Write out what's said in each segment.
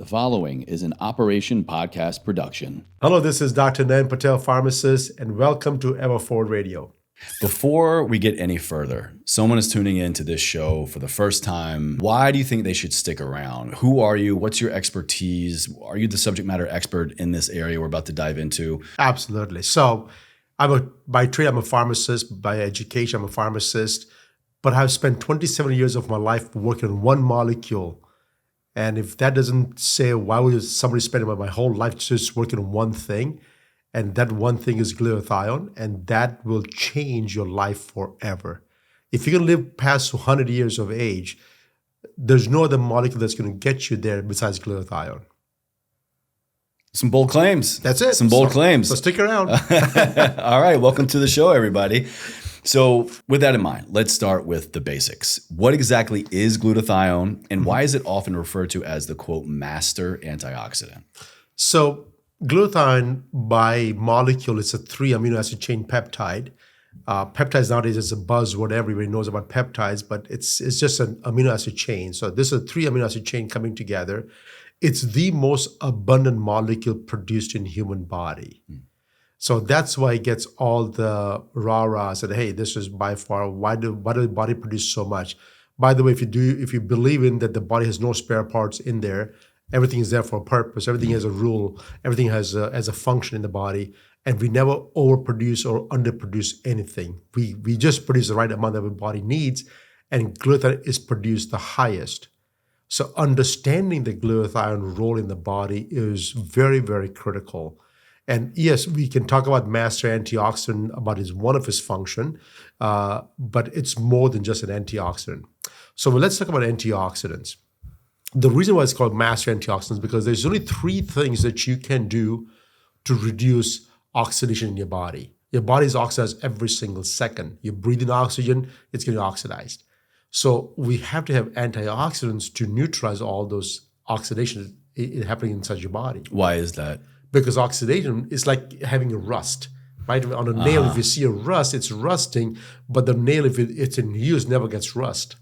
The following is an Operation Podcast production. Hello, this is Dr. Nayan Patel, pharmacist, and welcome to Ever Forward Radio. Before we get any further, someone is tuning in to this show for the first time. Why do you think they should stick around? Who are you? What's your expertise? Are you the subject matter expert in this area we're about to dive into? Absolutely. So by trade, I'm a pharmacist. By education, I'm a pharmacist. But I've spent 27 years of my life working on one molecule. And if that doesn't say, why would somebody spend my whole life just working on one thing? And that one thing is glutathione, and that will change your life forever. If you can live past 100 years of age, there's no other molecule that's going to get you there besides glutathione. Some bold claims. That's it. Some bold claims. So stick around. All right. Welcome to the show, everybody. So with that in mind, let's start with the basics. What exactly is glutathione, and why is it often referred to as the, quote, master antioxidant? So glutathione by molecule is a 3 amino acid chain peptide. Peptides nowadays is a buzzword. Everybody knows about peptides, but it's just an amino acid chain. So this is a 3 amino acid chain coming together. It's the most abundant molecule produced in human body. So that's why it gets all the rah-rahs that, hey, this is by far, why do the body produce so much? By the way, if you believe in that the body has no spare parts in there, everything is there for a purpose, everything has a rule, everything has a function in the body, and we never overproduce or underproduce anything. We just produce the right amount that the body needs, and glutathione is produced the highest. So understanding the glutathione role in the body is very, very critical. And yes, we can talk about master antioxidant, about one of his function, but it's more than just an antioxidant. So let's talk about antioxidants. The reason why it's called master antioxidants is because there's only 3 things that you can do to reduce oxidation in your body. Your body is oxidized every single second. You breathe in oxygen, it's getting oxidized. So we have to have antioxidants to neutralize all those oxidation happening inside your body. Why is that? Because oxidation is like having a rust, right? On a nail, if you see a rust, it's rusting, but the nail, if it's in use, never gets rust,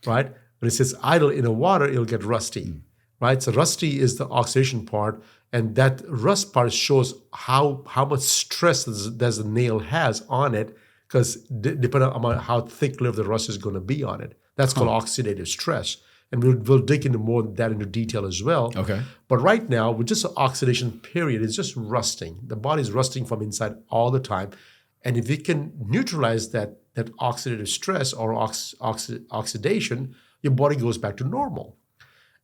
right? When it sits idle in the water, it'll get rusty, right? So rusty is the oxidation part, and that rust part shows how much stress does the nail has on it, because depending on how thick-lived the rust is going to be on it. That's called oxidative stress. And we'll dig into more of that into detail as well. Okay. But right now, with just an oxidation period, it's just rusting. The body's rusting from inside all the time. And if we can neutralize that oxidative stress or oxidation, your body goes back to normal.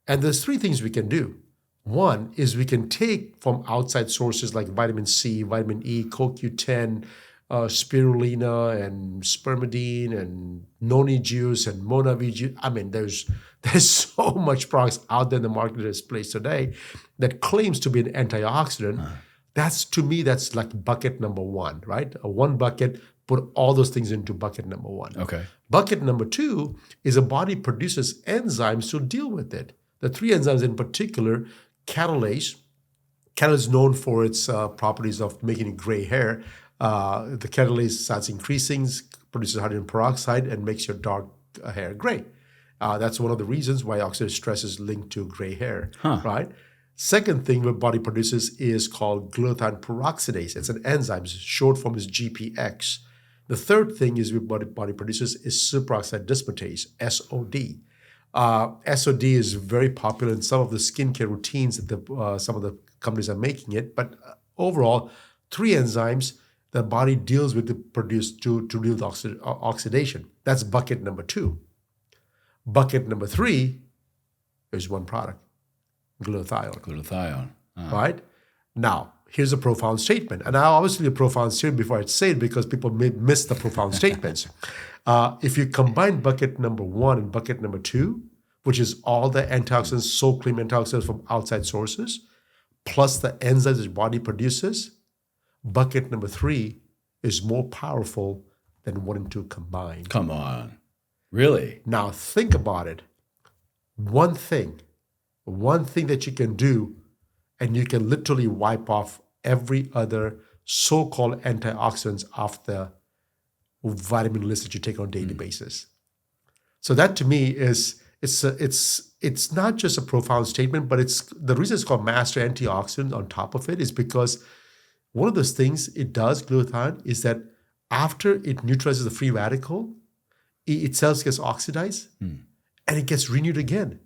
And there's 3 things we can do. One is we can take from outside sources like vitamin C, vitamin E, CoQ10, spirulina and spermidine and noni juice and Monavi juice. I mean, there's so much products out there in the marketplace today that claims to be an antioxidant. To me, that's like bucket number 1, right? One bucket, put all those things into bucket number 1. Okay. Bucket number 2 is a body produces enzymes to deal with it. The 3 enzymes in particular, catalase. Catalase is known for its properties of making gray hair. The catalase starts increasing, produces hydrogen peroxide, and makes your dark hair gray. That's one of the reasons why oxidative stress is linked to gray hair, right? Second thing the body produces is called glutathione peroxidase. It's an enzyme. Short form is GPX. The third thing is your body produces is superoxide dismutase, SOD. SOD is very popular in some of the skincare routines that some of the companies are making it. But overall, 3 enzymes the body deals with to produce to deal with oxidation. That's bucket number 2. Bucket number 3 is one product, glutathione. Glutathione. Right? Now, here's a profound statement. And now, obviously, a profound statement before I say it because people may miss the profound statements. If you combine bucket number 1 and bucket number 2, which is all the antioxidants, so-called antioxidants from outside sources, plus the enzymes the body produces, bucket number 3 is more powerful than 1 and 2 combined. Come on. Really? Now think about it. One thing that you can do, and you can literally wipe off every other so-called antioxidants off the vitamin list that you take on a daily basis. So that to me is It's not just a profound statement, but it's the reason it's called master antioxidant on top of it is because one of those things it does, glutathione, is that after it neutralizes the free radical, it itself gets oxidized and it gets renewed again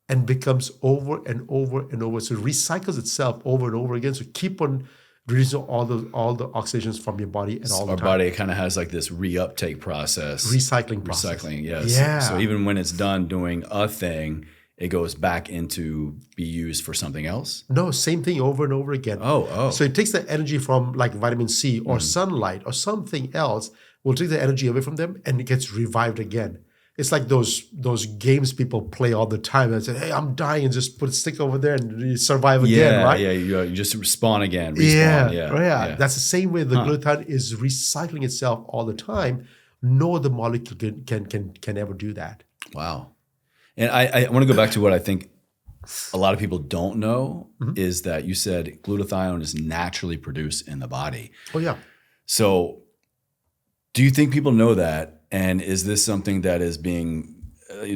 and becomes over and over and over. So it recycles itself over and over again. So keep on reducing all the oxidations from your body and all the time. Our body kind of has like this reuptake process. Recycling process. Recycling, yes. Yeah. So even when it's done doing a thing, it goes back into be used for something else? No, same thing over and over again. Oh. So it takes the energy from like vitamin C or sunlight or something else, will take the energy away from them and it gets revived again. It's like those games people play all the time and say, hey, I'm dying, and just put a stick over there and you survive again, right? Yeah, you just spawn again, respawn. respawn. Yeah. That's the same way the glutathione is recycling itself all the time. No other molecule can ever do that. Wow. And I want to go back to what I think a lot of people don't know is that you said glutathione is naturally produced in the body. Oh, yeah. So do you think people know that? And is this something that is being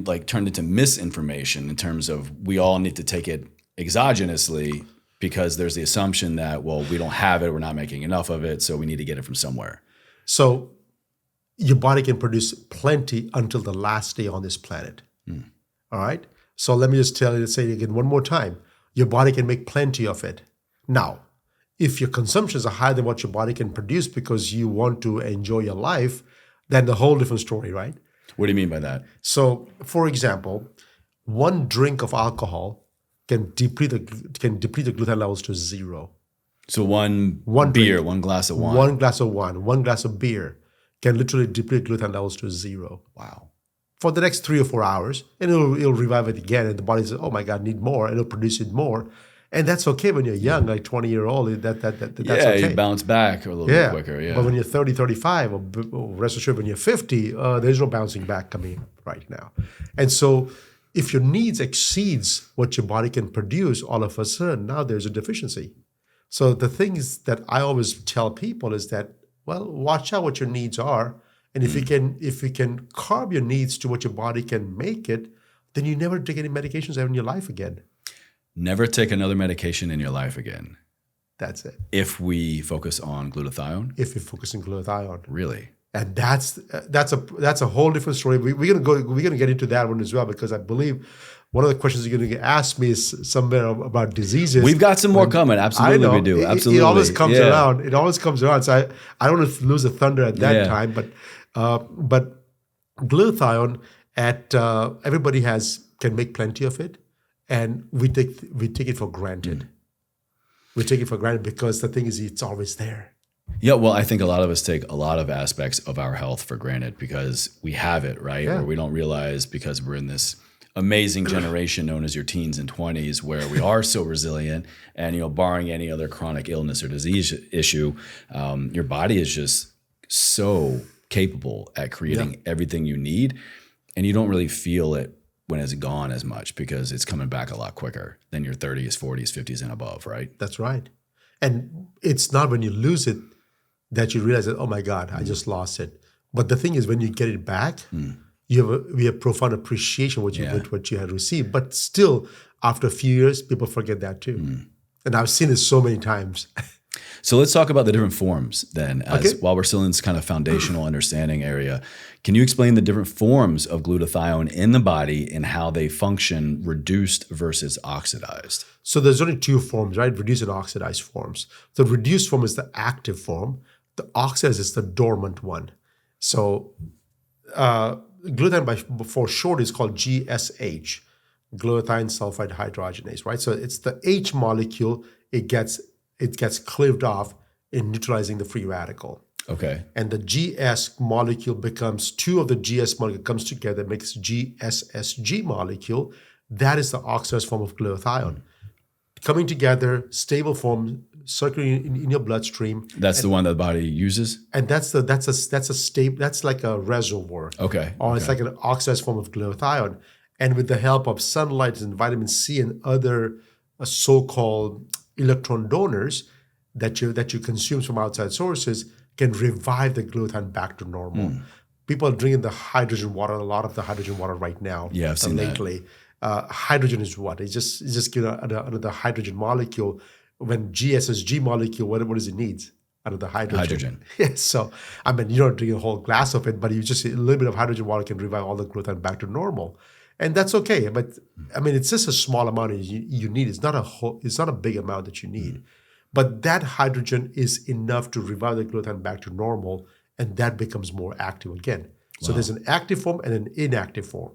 like turned into misinformation in terms of we all need to take it exogenously because there's the assumption that, well, we don't have it, we're not making enough of it, so we need to get it from somewhere? So your body can produce plenty until the last day on this planet. All right? So let me just say it again one more time. Your body can make plenty of it. Now, if your consumptions are higher than what your body can produce because you want to enjoy your life, then the whole different story, right? What do you mean by that? So, for example, one drink of alcohol can deplete the glutathione levels to zero. So one beer, one glass of wine. One glass of wine, one glass of beer can literally deplete glutathione levels to zero. Wow. For the next 3 or 4 hours, and it'll revive it again, and the body says, "Oh my God, need more," and it'll produce it more, and that's okay when you're young, like 20-year-old. That's okay. You bounce back a little bit quicker. Yeah, but when you're 30, 35, or rest assured, when you're 50, there's no bouncing back coming right now. And so, if your needs exceeds what your body can produce, all of a sudden now there's a deficiency. So the things that I always tell people is that, well, watch out what your needs are. And if you can carve your needs to what your body can make it, then you never take any medications ever in your life again. Never take another medication in your life again. That's it. If we focus on glutathione? If you focus on glutathione. Really? And that's a whole different story. We're gonna get into that one as well, because I believe one of the questions you're gonna ask me is somewhere about diseases. We've got some more coming. Absolutely, we do. Absolutely, it always comes around. It always comes around. So I don't want to lose the thunder at that time. But glutathione, everybody can make plenty of it, and we take it for granted. We take it for granted because the thing is, it's always there. Yeah, well, I think a lot of us take a lot of aspects of our health for granted because we have it, right? Yeah. Or we don't realize because we're in this amazing generation known as your teens and 20s where we are so resilient and, barring any other chronic illness or disease issue, your body is just so capable at creating everything you need. And you don't really feel it when it's gone as much because it's coming back a lot quicker than your 30s, 40s, 50s and above, right? That's right. And it's not when you lose it that you realize that, oh my God, I just lost it. But the thing is, when you get it back, we have profound appreciation what you had received. But still, after a few years, people forget that too. And I've seen it so many times. So let's talk about the different forms then. While we're still in this kind of foundational understanding area, can you explain the different forms of glutathione in the body and how they function reduced versus oxidized? So there's only two forms, right? Reduced and oxidized forms. The reduced form is the active form. The oxidized is the dormant one. So glutathione for short is called GSH, glutathione sulfide hydrogenase, right? So it's the H molecule. It gets cleaved off in neutralizing the free radical. Okay. And the GS molecule becomes two of the GS molecule comes together, makes GSSG molecule. That is the oxidized form of glutathione. Coming together, stable form, circulating in your bloodstream. That's the one that the body uses? And that's like a reservoir. Okay. Or it's like an oxidized form of glutathione. And with the help of sunlight and vitamin C and other so-called electron donors that you consume from outside sources can revive the glutathione back to normal. people are drinking the hydrogen water, a lot of the hydrogen water right now. Yeah, I've seen lately. Hydrogen is what? It's just given under the hydrogen molecule. When GSSG molecule, what does it need? Out of the hydrogen. Yes. So, I mean, you don't drink a whole glass of it, but you just a little bit of hydrogen water can revive all the glutathione back to normal. And that's okay. But I mean, it's just a small amount you need. It's not a big amount that you need. But that hydrogen is enough to revive the glutathione back to normal, and that becomes more active again. So there's an active form and an inactive form.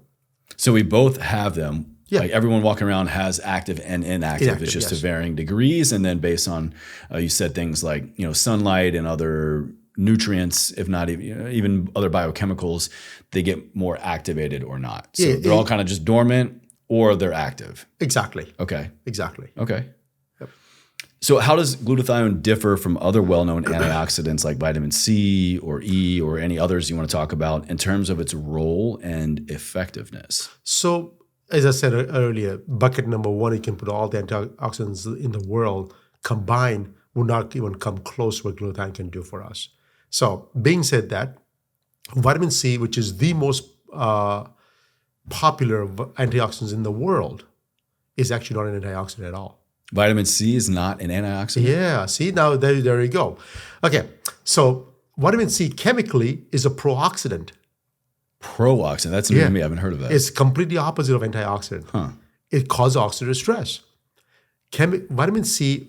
So we both have them. Yeah. Like everyone walking around has active and inactive. It's just to varying degrees. And then based on, you said things like, sunlight and other nutrients, if not even other biochemicals, they get more activated or not. So they're all kind of just dormant or they're active. Exactly. Okay. Exactly. Okay. So how does glutathione differ from other well-known antioxidants like vitamin C or E or any others you want to talk about in terms of its role and effectiveness? So as I said earlier, bucket number one, you can put all the antioxidants in the world combined will not even come close to what glutathione can do for us. So being said that, vitamin C, which is the most popular antioxidants in the world, is actually not an antioxidant at all. Vitamin C is not an antioxidant? Yeah, see, now there you go. Okay, so vitamin C chemically is a pro-oxidant. Pro-oxidant, that's new to me. I haven't heard of that. It's completely opposite of antioxidant. Huh. It causes oxidative stress. Vitamin C,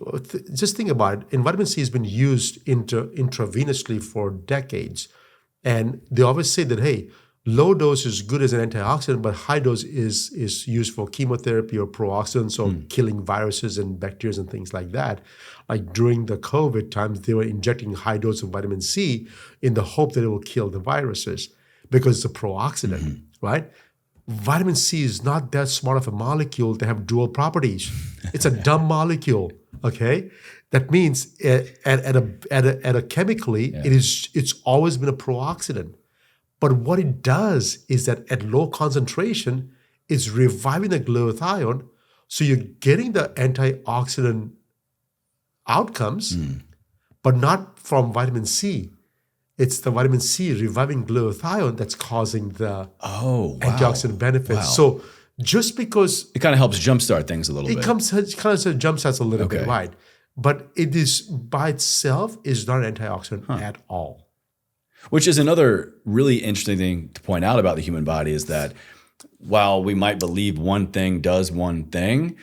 just think about it, and vitamin C has been used intravenously for decades. And they always say that, hey, low dose is good as an antioxidant, but high dose is used for chemotherapy or pro-oxidants or killing viruses and bacteria and things like that. Like during the COVID times, they were injecting high dose of vitamin C in the hope that it will kill the viruses because it's a pro-oxidant, right? Vitamin C is not that smart of a molecule to have dual properties. It's a dumb molecule, okay? That means at a chemically, it's always been a pro-oxidant. But what it does is that at low concentration, it's reviving the glutathione, so you're getting the antioxidant outcomes, but not from vitamin C. It's the vitamin C reviving glutathione that's causing the antioxidant benefits. Wow. So just because it kind of helps jumpstart things a little bit. It kind of jumpstarts a little bit, right? But it is by itself is not an antioxidant at all. Which is another really interesting thing to point out about the human body is that while we might believe one thing does one thing,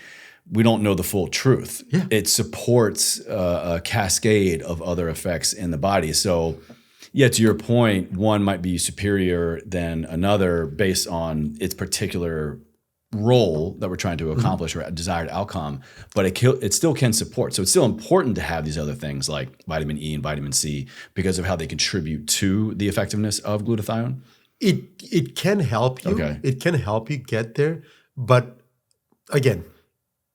we don't know the full truth. Yeah. It supports a cascade of other effects in the body. So yeah, to your point, one might be superior than another based on its particular role that we're trying to accomplish or a desired outcome, but it still can support. So it's still important to have these other things like vitamin E and vitamin C because of how they contribute to the effectiveness of glutathione. It can help you. Okay. It can help you get there. But again,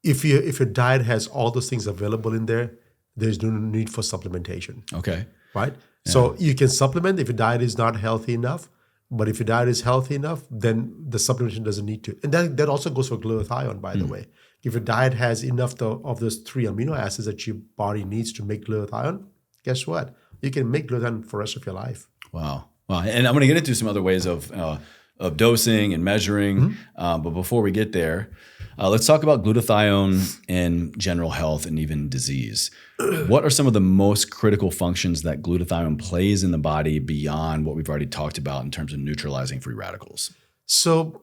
if your diet has all those things available in there, there's no need for supplementation. Okay. Right? Yeah. So you can supplement if your diet is not healthy enough. But if your diet is healthy enough, then the supplementation doesn't need to. And that also goes for glutathione, by the way. If your diet has enough of those 3 amino acids that your body needs to make glutathione, guess what? You can make glutathione for the rest of your life. Wow. And I'm going to get into some other ways of dosing and measuring. But before we get there, let's talk about glutathione in general health and even disease. What are some of the most critical functions that glutathione plays in the body beyond what we've already talked about in terms of neutralizing free radicals? So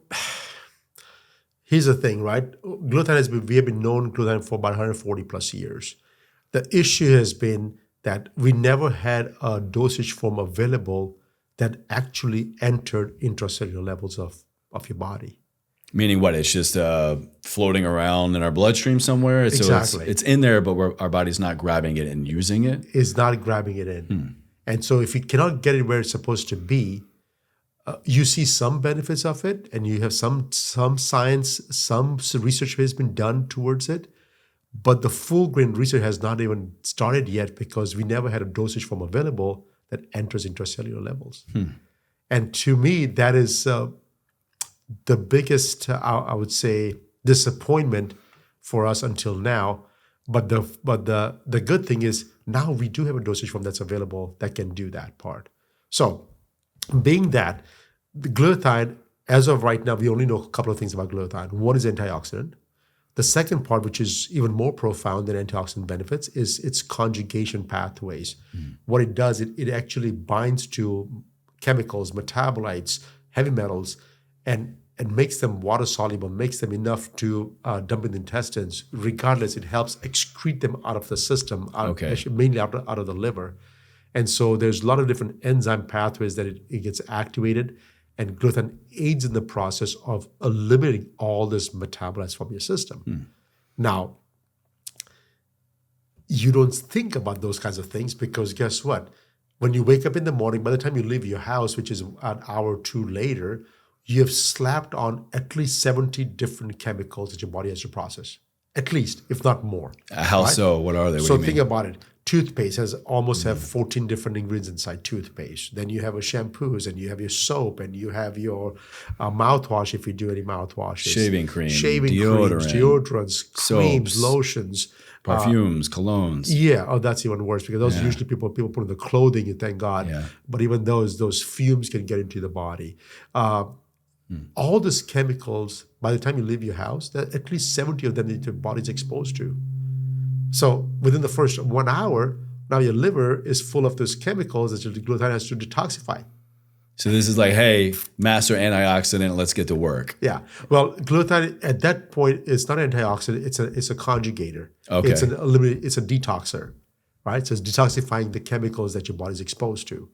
here's the thing, right? Glutathione we have been known glutathione for about 140 plus years. The issue has been that we never had a dosage form available that actually entered intracellular levels of your body. Meaning what? It's just floating around in our bloodstream somewhere? Exactly. So it's in there, but our body's not grabbing it and using it? It's not grabbing it in. And so if you cannot get it where it's supposed to be, you see some benefits of it, and you have some science, some research has been done towards it, but the full-grain research has not even started yet because we never had a dosage form available that enters intracellular levels. And to me, that is the biggest, I would say, disappointment for us until now. But the good thing is now we do have a dosage form that's available that can do that part. So Being that the glutathione, as of right now, we only know a couple of things about glutathione. One is antioxidant. The second part, which is even more profound than antioxidant benefits, is its conjugation pathways. What it does, it actually binds to chemicals, metabolites, heavy metals, and makes them water soluble, makes them enough to dump in the intestines. Regardless, it helps excrete them out of the system, mainly out of the liver. And so there's a lot of different enzyme pathways that it gets activated, and glutathione aids in the process of eliminating all this metabolites from your system. Now, you don't think about those kinds of things because guess what? When you wake up in the morning, by the time you leave your house, which is an hour or two later, you have slapped on at least 70 different chemicals that your body has to process. At least, if not more. How right? so? What are they? What So do you think mean? about it. Toothpaste has almost have 14 different ingredients inside toothpaste. Then you have a shampoos, and you have your soap, and you have your mouthwash if you do any mouthwashes. Shaving cream, deodorants, creams, soaps, lotions. perfumes, colognes. Yeah, oh, that's even worse because those usually people put in the clothing, and thank God. Yeah. But even those fumes can get into the body. All these chemicals, by the time you leave your house, that at least 70 of them that your body's exposed to. So within the first 1 hour, now your liver is full of those chemicals that your glutathione has to detoxify. So this is like, hey, master antioxidant, let's get to work. Yeah. Well, glutathione at that point is not an antioxidant; it's a conjugator. Okay. It's a detoxer, right? So it's detoxifying the chemicals that your body's exposed to.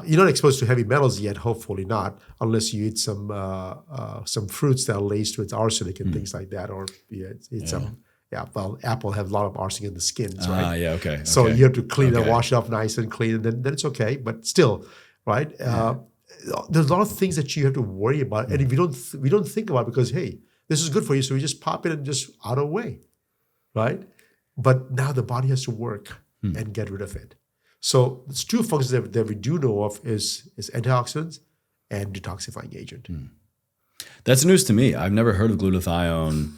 You're not exposed to heavy metals yet, hopefully not, unless you eat some fruits that are laced with arsenic and things like that, or eat some. Yeah, well, apple have a lot of arsenic in the skins, right? Yeah, okay. So you have to clean and Okay. wash it off nice and clean, and then it's okay. But still, right? There's a lot of things that you have to worry about, and if we don't think about it because hey, this is good for you, so we just pop it and just out of the way, right? But now the body has to work and get rid of it. So there's two functions that we do know of is antioxidants and detoxifying agent. That's news to me. I've never heard of glutathione,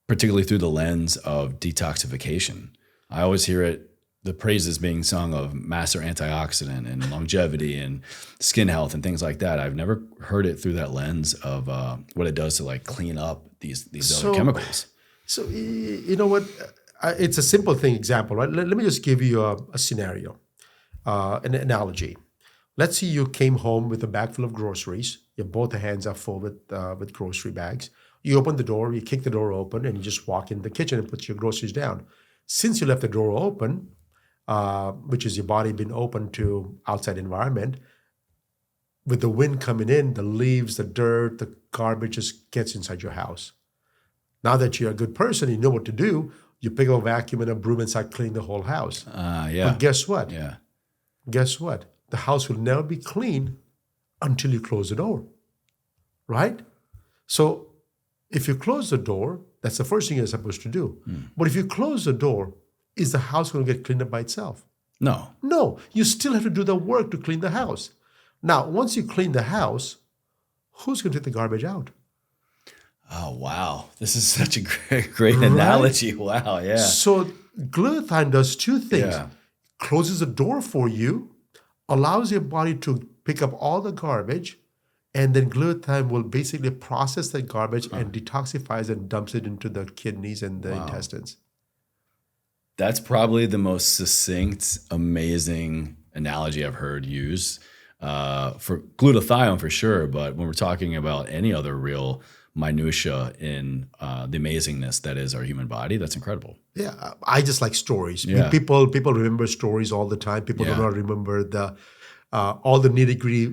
particularly through the lens of detoxification. I always hear it, the praises being sung of master antioxidant and longevity and skin health and things like that. I've never heard it through that lens of what it does to like clean up these other chemicals. So you know what? It's a simple example, right? Let me just give you a scenario, an analogy. Let's say you came home with a bag full of groceries. Your both hands are full with grocery bags. You open the door, you kick the door open, and you just walk in the kitchen and put your groceries down. Since you left the door open, which is your body being open to outside environment, with the wind coming in, the leaves, the dirt, the garbage just gets inside your house. Now that you're a good person, you know what to do. You pick up a vacuum and a broom and start cleaning the whole house. But guess what? Yeah. Guess what? The house will never be clean until you close the door, right? So if you close the door, that's the first thing you're supposed to do. But if you close the door, is the house going to get cleaned up by itself? No. No, you still have to do the work to clean the house. Now, once you clean the house, who's going to take the garbage out? Oh, wow. This is such a great analogy. Wow, yeah. So glutathione does two things. Yeah. Closes the door for you, allows your body to pick up all the garbage, and then glutathione will basically process that garbage and detoxifies and dumps it into the kidneys and the intestines. That's probably the most succinct, amazing analogy I've heard used for glutathione for sure. But when we're talking about any other real minutia in the amazingness that is our human body, that's incredible. Yeah, I just like stories. Yeah. People remember stories all the time. People do not remember the all the nitty-gritty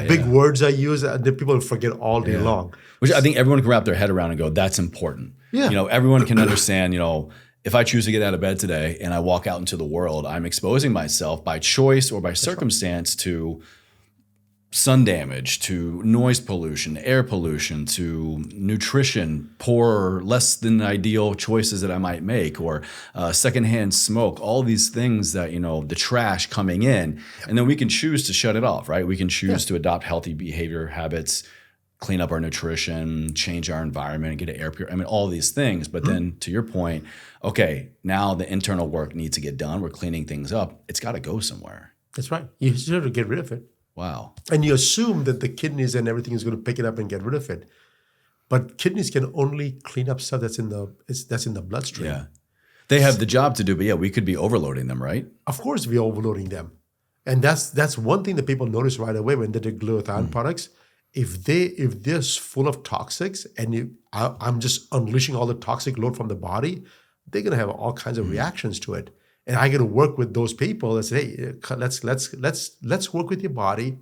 big words I use, and then people forget all day long. Which I think everyone can wrap their head around and go, that's important. Yeah. You know, everyone can understand, you know, if I choose to get out of bed today and I walk out into the world, I'm exposing myself by choice or by circumstance to sun damage, to noise pollution, air pollution, to nutrition, poor, less than ideal choices that I might make, or secondhand smoke, all these things that, you know, the trash coming in. And then we can choose to shut it off, right? We can choose to adopt healthy behavior habits, clean up our nutrition, change our environment, get an air pure. I mean, all these things. But then to your point, okay, now the internal work needs to get done. We're cleaning things up. It's got to go somewhere. That's right. You just have to get rid of it. Wow. And you assume that the kidneys and everything is going to pick it up and get rid of it. But kidneys can only clean up stuff that's in the bloodstream. Yeah. They have the job to do, but yeah, we could be overloading them, right? Of course, we're overloading them. And that's one thing that people notice right away when they do glutathione products. If they're full of toxics and I'm just unleashing all the toxic load from the body, they're gonna have all kinds of reactions to it. And I gotta work with those people and say, hey, let's work with your body.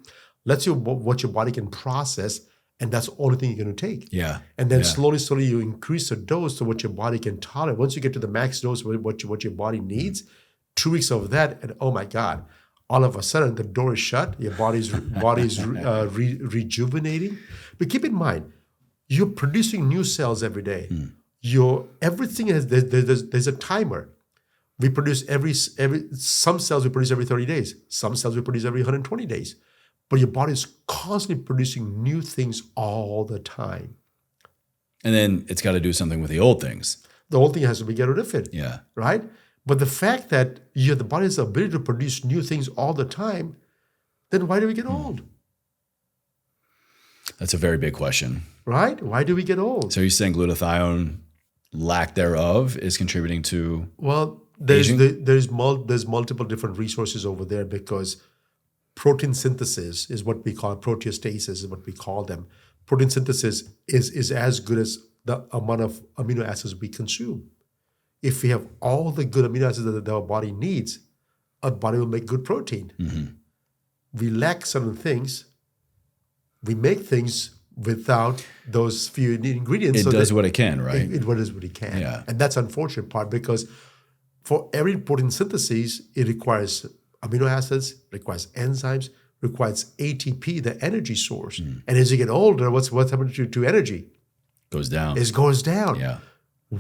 Let's see what your body can process, and that's the only thing you're gonna take. Yeah. And then slowly you increase the dose to what your body can tolerate. Once you get to the max dose, what your body needs, 2 weeks of that, and oh my God, all of a sudden the door is shut. Your body's rejuvenating. But keep in mind, you're producing new cells every day. Everything has there's a timer. We produce some cells we produce every 30 days. Some cells we produce every 120 days. But your body is constantly producing new things all the time. And then it's got to do something with the old things. The whole thing has to be get rid of it. Yeah. Right? But the fact that the body has the ability to produce new things all the time, then why do we get old? That's a very big question. Right? Why do we get old? So you're saying glutathione, lack thereof, is contributing to there's aging? there's multiple different resources over there, because protein synthesis is what we call proteostasis is what we call them. Protein synthesis is as good as the amount of amino acids we consume. If we have all the good amino acids that our body needs, our body will make good protein. We lack certain things. We make things without those few ingredients. It does what it can, right? It does what it can. Yeah. And that's the unfortunate part, because for every protein synthesis, it requires amino acids, requires enzymes, requires ATP, the energy source. And as you get older, what's happening to energy? Goes down. It goes down. Yeah.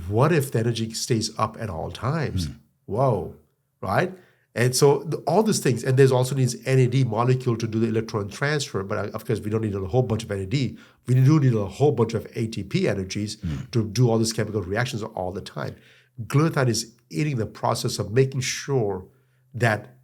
What if the energy stays up at all times? Whoa, right? And so all these things, and there's also needs NAD molecule to do the electron transfer, but of course we don't need a whole bunch of NAD. We do need a whole bunch of ATP energies to do all these chemical reactions all the time. Glutathione is aiding the process of making sure that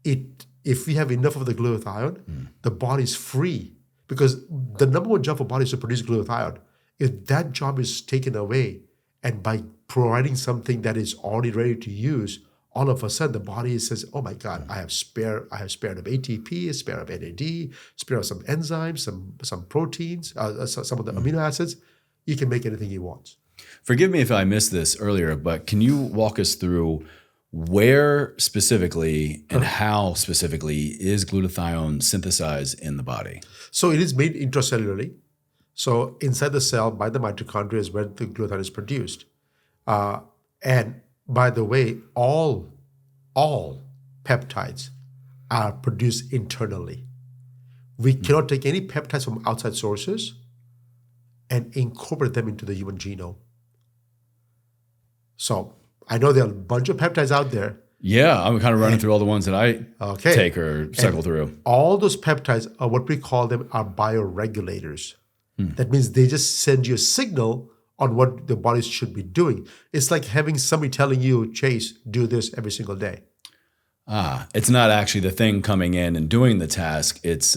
if we have enough of the glutathione, the body's free. Because the number one job for body is to produce glutathione. If that job is taken away, and by providing something that is already ready to use, all of a sudden the body says, "Oh my God, I have spare of ATP, spare of NAD, spare of some enzymes, some proteins, some of the amino acids." You can make anything you want. Forgive me if I missed this earlier, but can you walk us through where specifically and how specifically is glutathione synthesized in the body? So it is made intracellularly. So inside the cell, by the mitochondria is where the glutathione is produced. And by the way, all peptides are produced internally. We cannot take any peptides from outside sources and incorporate them into the human genome. So I know there are a bunch of peptides out there. Yeah, I'm kind of running through all the ones that I take or cycle through. All those peptides are what we call them are bioregulators. That means they just send you a signal on what the body should be doing. It's like having somebody telling you, Chase, do this every single day. It's not actually the thing coming in and doing the task. It's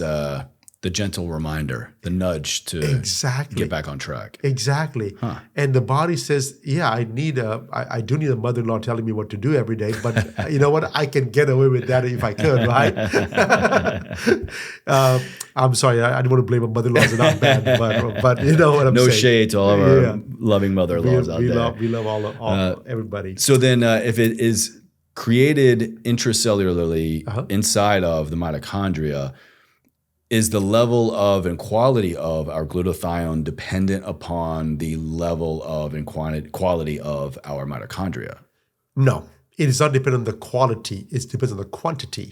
the gentle reminder, the nudge to get back on track. Exactly. And the body says, yeah, I do need a mother-in-law telling me what to do every day, but you know what? I can get away with that if I could, right? I'm sorry, I don't want to blame a mother-in-laws, they're not bad, but you know what I'm saying. No shade to all of our loving mother-in-laws out there. We love all everybody. So then if it is created intracellularly inside of the mitochondria, is the level of and quality of our glutathione dependent upon the level of and quality of our mitochondria? No, it is not dependent on the quality. It depends on the quantity.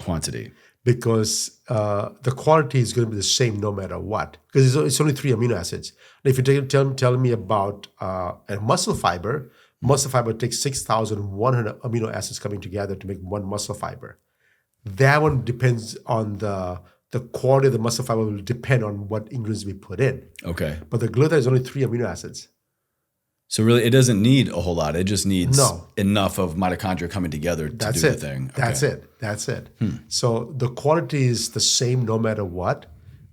Because the quality is going to be the same no matter what. Because it's only 3 amino acids. Now, if you tell me about a muscle fiber takes 6,100 amino acids coming together to make one muscle fiber. That one depends on the quality of the muscle fiber will depend on what ingredients we put in. Okay. But the glutathione is only 3 amino acids. So really, it doesn't need a whole lot. It just needs No. enough of mitochondria coming together to That's do it. the thing. That's Okay. it. That's it. So the quality is the same no matter what,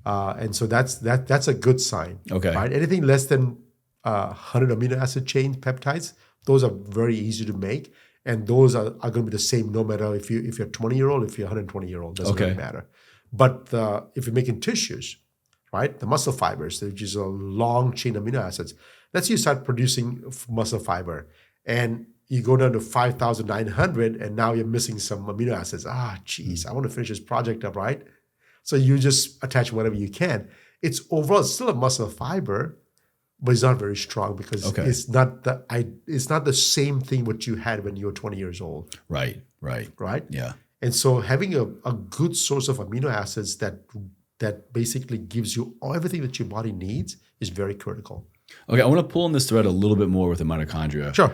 and so that's a good sign. Okay. Right. Anything less than 100 amino acid chain peptides, those are very easy to make, and those are going to be the same no matter if you're 20-year-old, if you're 120-year-old, doesn't really matter. But if you're making tissues, right, the muscle fibers, which is a long chain amino acids. Let's say you start producing muscle fiber, and you go down to 5,900, and now you're missing some amino acids. Geez, I want to finish this project up, right? So you just attach whatever you can. It's overall still a muscle fiber, but it's not very strong because it's not the same thing what you had when you were 20 years old. Right. Right? Yeah. And so having a good source of amino acids that basically gives you everything that your body needs is very critical. Okay, I want to pull on this thread a little bit more with the mitochondria. Sure.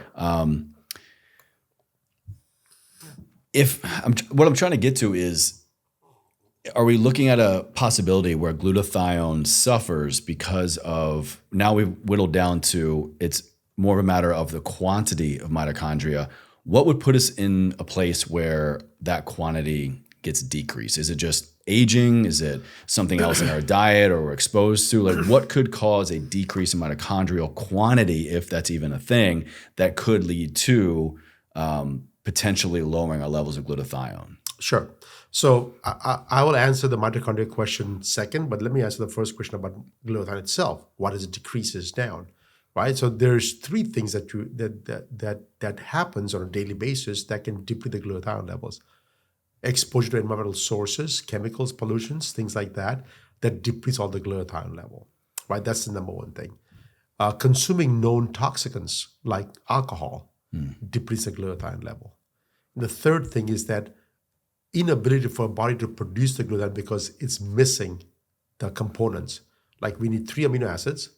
What I'm trying to get to is, are we looking at a possibility where glutathione suffers because of, now we've whittled down to it's more of a matter of the quantity of mitochondria. What would put us in a place where that quantity gets decreased? Is it just aging? Is it something else in our diet or we're exposed to? Like, what could cause a decrease in mitochondrial quantity, if that's even a thing, that could lead to potentially lowering our levels of glutathione? Sure. So I will answer the mitochondria question second, but let me answer the first question about glutathione itself. What is it decreases down, right? So there's three things that happens on a daily basis that can deplete the glutathione levels. Exposure to environmental sources, chemicals, pollutions, things like that depletes all the glutathione level, right? That's the number one thing. Consuming known toxicants like alcohol depletes the glutathione level. And the third thing is that inability for a body to produce the glutathione because it's missing the components. Like we need 3 amino acids,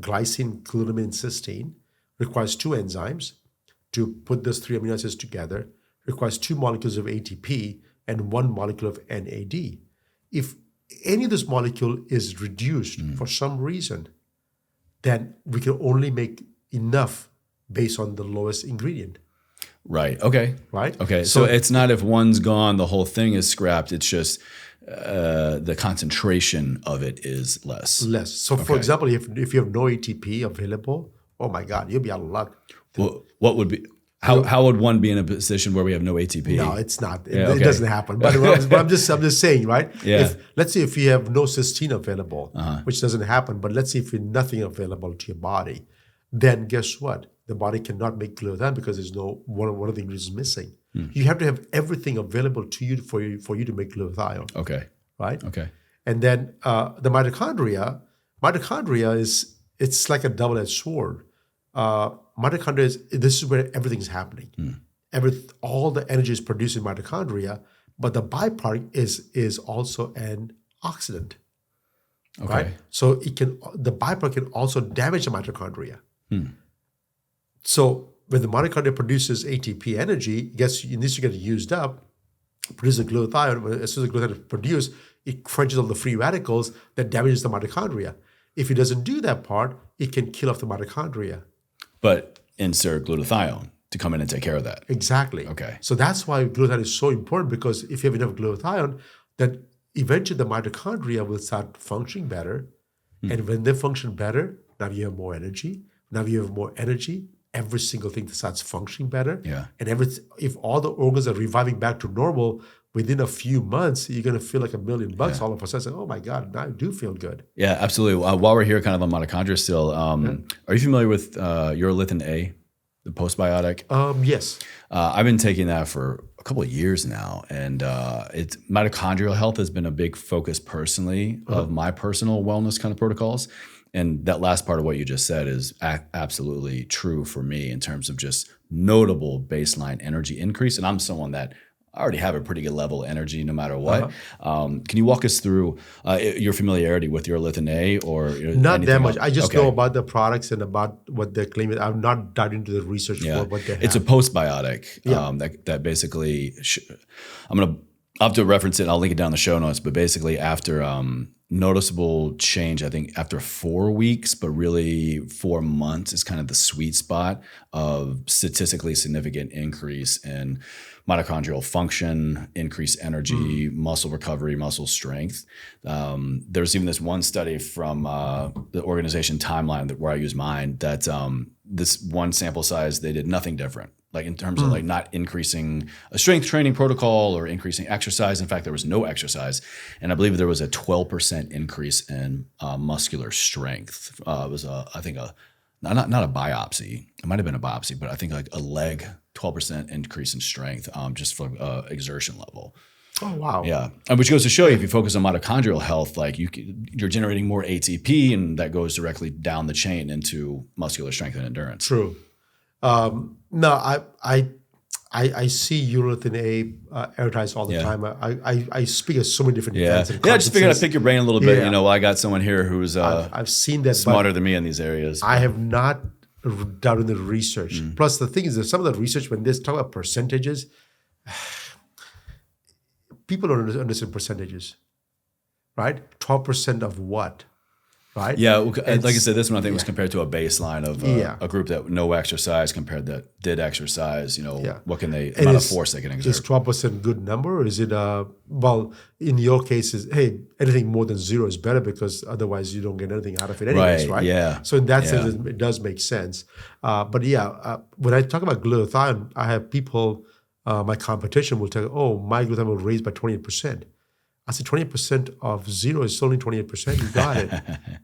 glycine, glutamine, and cysteine, requires 2 enzymes to put those 3 amino acids together, requires 2 molecules of ATP and 1 molecule of NAD. If any of this molecule is reduced for some reason, then we can only make enough based on the lowest ingredient. Right. Okay. Right. Okay. So it's not if one's gone, the whole thing is scrapped. It's just the concentration of it is less. Less. So, for example, if you have no ATP available, oh my God, you'll be out of luck. Well, what would be? How would one be in a position where we have no ATP? No, it's not. It doesn't happen. But I'm just saying, right? Yeah. Let's say if you have no cysteine available, which doesn't happen, but let's say if you have nothing available to your body, then guess what? The body cannot make glutathione because there's one of the ingredients missing. You have to have everything available to you for you to make glutathione. Okay. Right? Okay. And then the mitochondria it's like a double-edged sword. Mitochondria this is where everything's happening. All the energy is produced in mitochondria, but the byproduct is also an oxidant. Okay. Right? So the byproduct can also damage the mitochondria. So when the mitochondria produces ATP energy, it needs to get used up, produces glutathione. As soon as the glutathione is produced, it crunches all the free radicals that damages the mitochondria. If it doesn't do that part, it can kill off the mitochondria. But insert glutathione to come in and take care of that. Exactly. Okay. So that's why glutathione is so important, because if you have enough glutathione, then eventually the mitochondria will start functioning better. And when they function better, now you have more energy. Now you have more energy. Every single thing starts functioning better. Yeah. And if all the organs are reviving back to normal, within a few months, you're going to feel like $1 million all of a sudden. Oh my God, now I do feel good. Yeah, absolutely. While we're here kind of on mitochondria still, are you familiar with urolithin A, the postbiotic? Yes. I've been taking that for a couple of years now, and mitochondrial health has been a big focus personally of my personal wellness kind of protocols. And that last part of what you just said is absolutely true for me in terms of just notable baseline energy increase. And I'm someone that I already have a pretty good level of energy no matter what. Can you walk us through your familiarity with urolithin A or not that much? Else? I just know about the products and about what they're claiming. I'm not dived into the research for what they have. It's a postbiotic that basically I'll have to reference it. I'll link it down in the show notes. But basically, after noticeable change, I think after 4 weeks, but really 4 months is kind of the sweet spot of statistically significant increase in mitochondrial function, increased energy, muscle recovery, muscle strength. There's even this one study from the organization Timeline where I use mine that this one sample size, they did nothing different. Like in terms of like not increasing a strength training protocol or increasing exercise. In fact, there was no exercise. And I believe there was a 12% increase in muscular strength. It was, I think, not a biopsy. It might have been a biopsy, but I think like a leg, 12% increase in strength just for exertion level. Oh, wow. Yeah. And which goes to show you, if you focus on mitochondrial health, like you're generating more ATP, and that goes directly down the chain into muscular strength and endurance. True. No, I see urolithin A advertised all the time. I speak at so many different events. And I just figured I'd pick your brain a little bit. You know, I got someone here who's I've seen that smarter than me in these areas. I have not done the research. Plus, the thing is that some of the research, when they talk about percentages, people don't understand percentages, right? 12% of what? Right? Yeah, like I said, this one I think was compared to a baseline of a group that no exercise compared that did exercise. You know, what can they, amount of force they can exert. Is 12% good number, or is it, well, in your case, hey, anything more than 0 is better because otherwise you don't get anything out of it anyways, right? Yeah. So in that sense, it does make sense. But when I talk about glutathione, I have people, my competition will tell you, oh, my glutathione will raise by 28%. I said 28% of 0 is only 28%. You got it,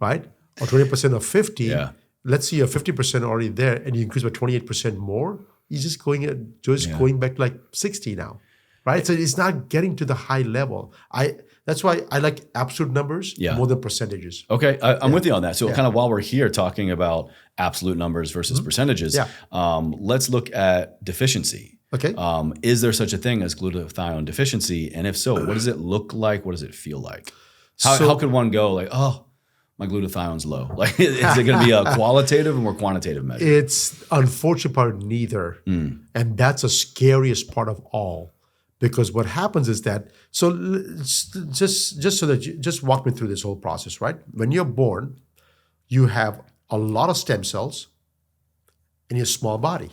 right? Or 20% of 50. Yeah. Let's see, you're 50% already there, and you increase by 28% more. You're just going back to like 60 now, right? So it's not getting to the high level. That's why I like absolute numbers more than percentages. Okay, I'm with you on that. So kind of while we're here talking about absolute numbers versus percentages, let's look at deficiency. Okay. Is there such a thing as glutathione deficiency? And if so, what does it look like? What does it feel like? How could one go like, oh, my glutathione's low? Like, is it going to be a qualitative or more quantitative measure? It's unfortunate part neither. And that's the scariest part of all. Because what happens is that, so just walk me through this whole process, right? When you're born, you have a lot of stem cells in your small body,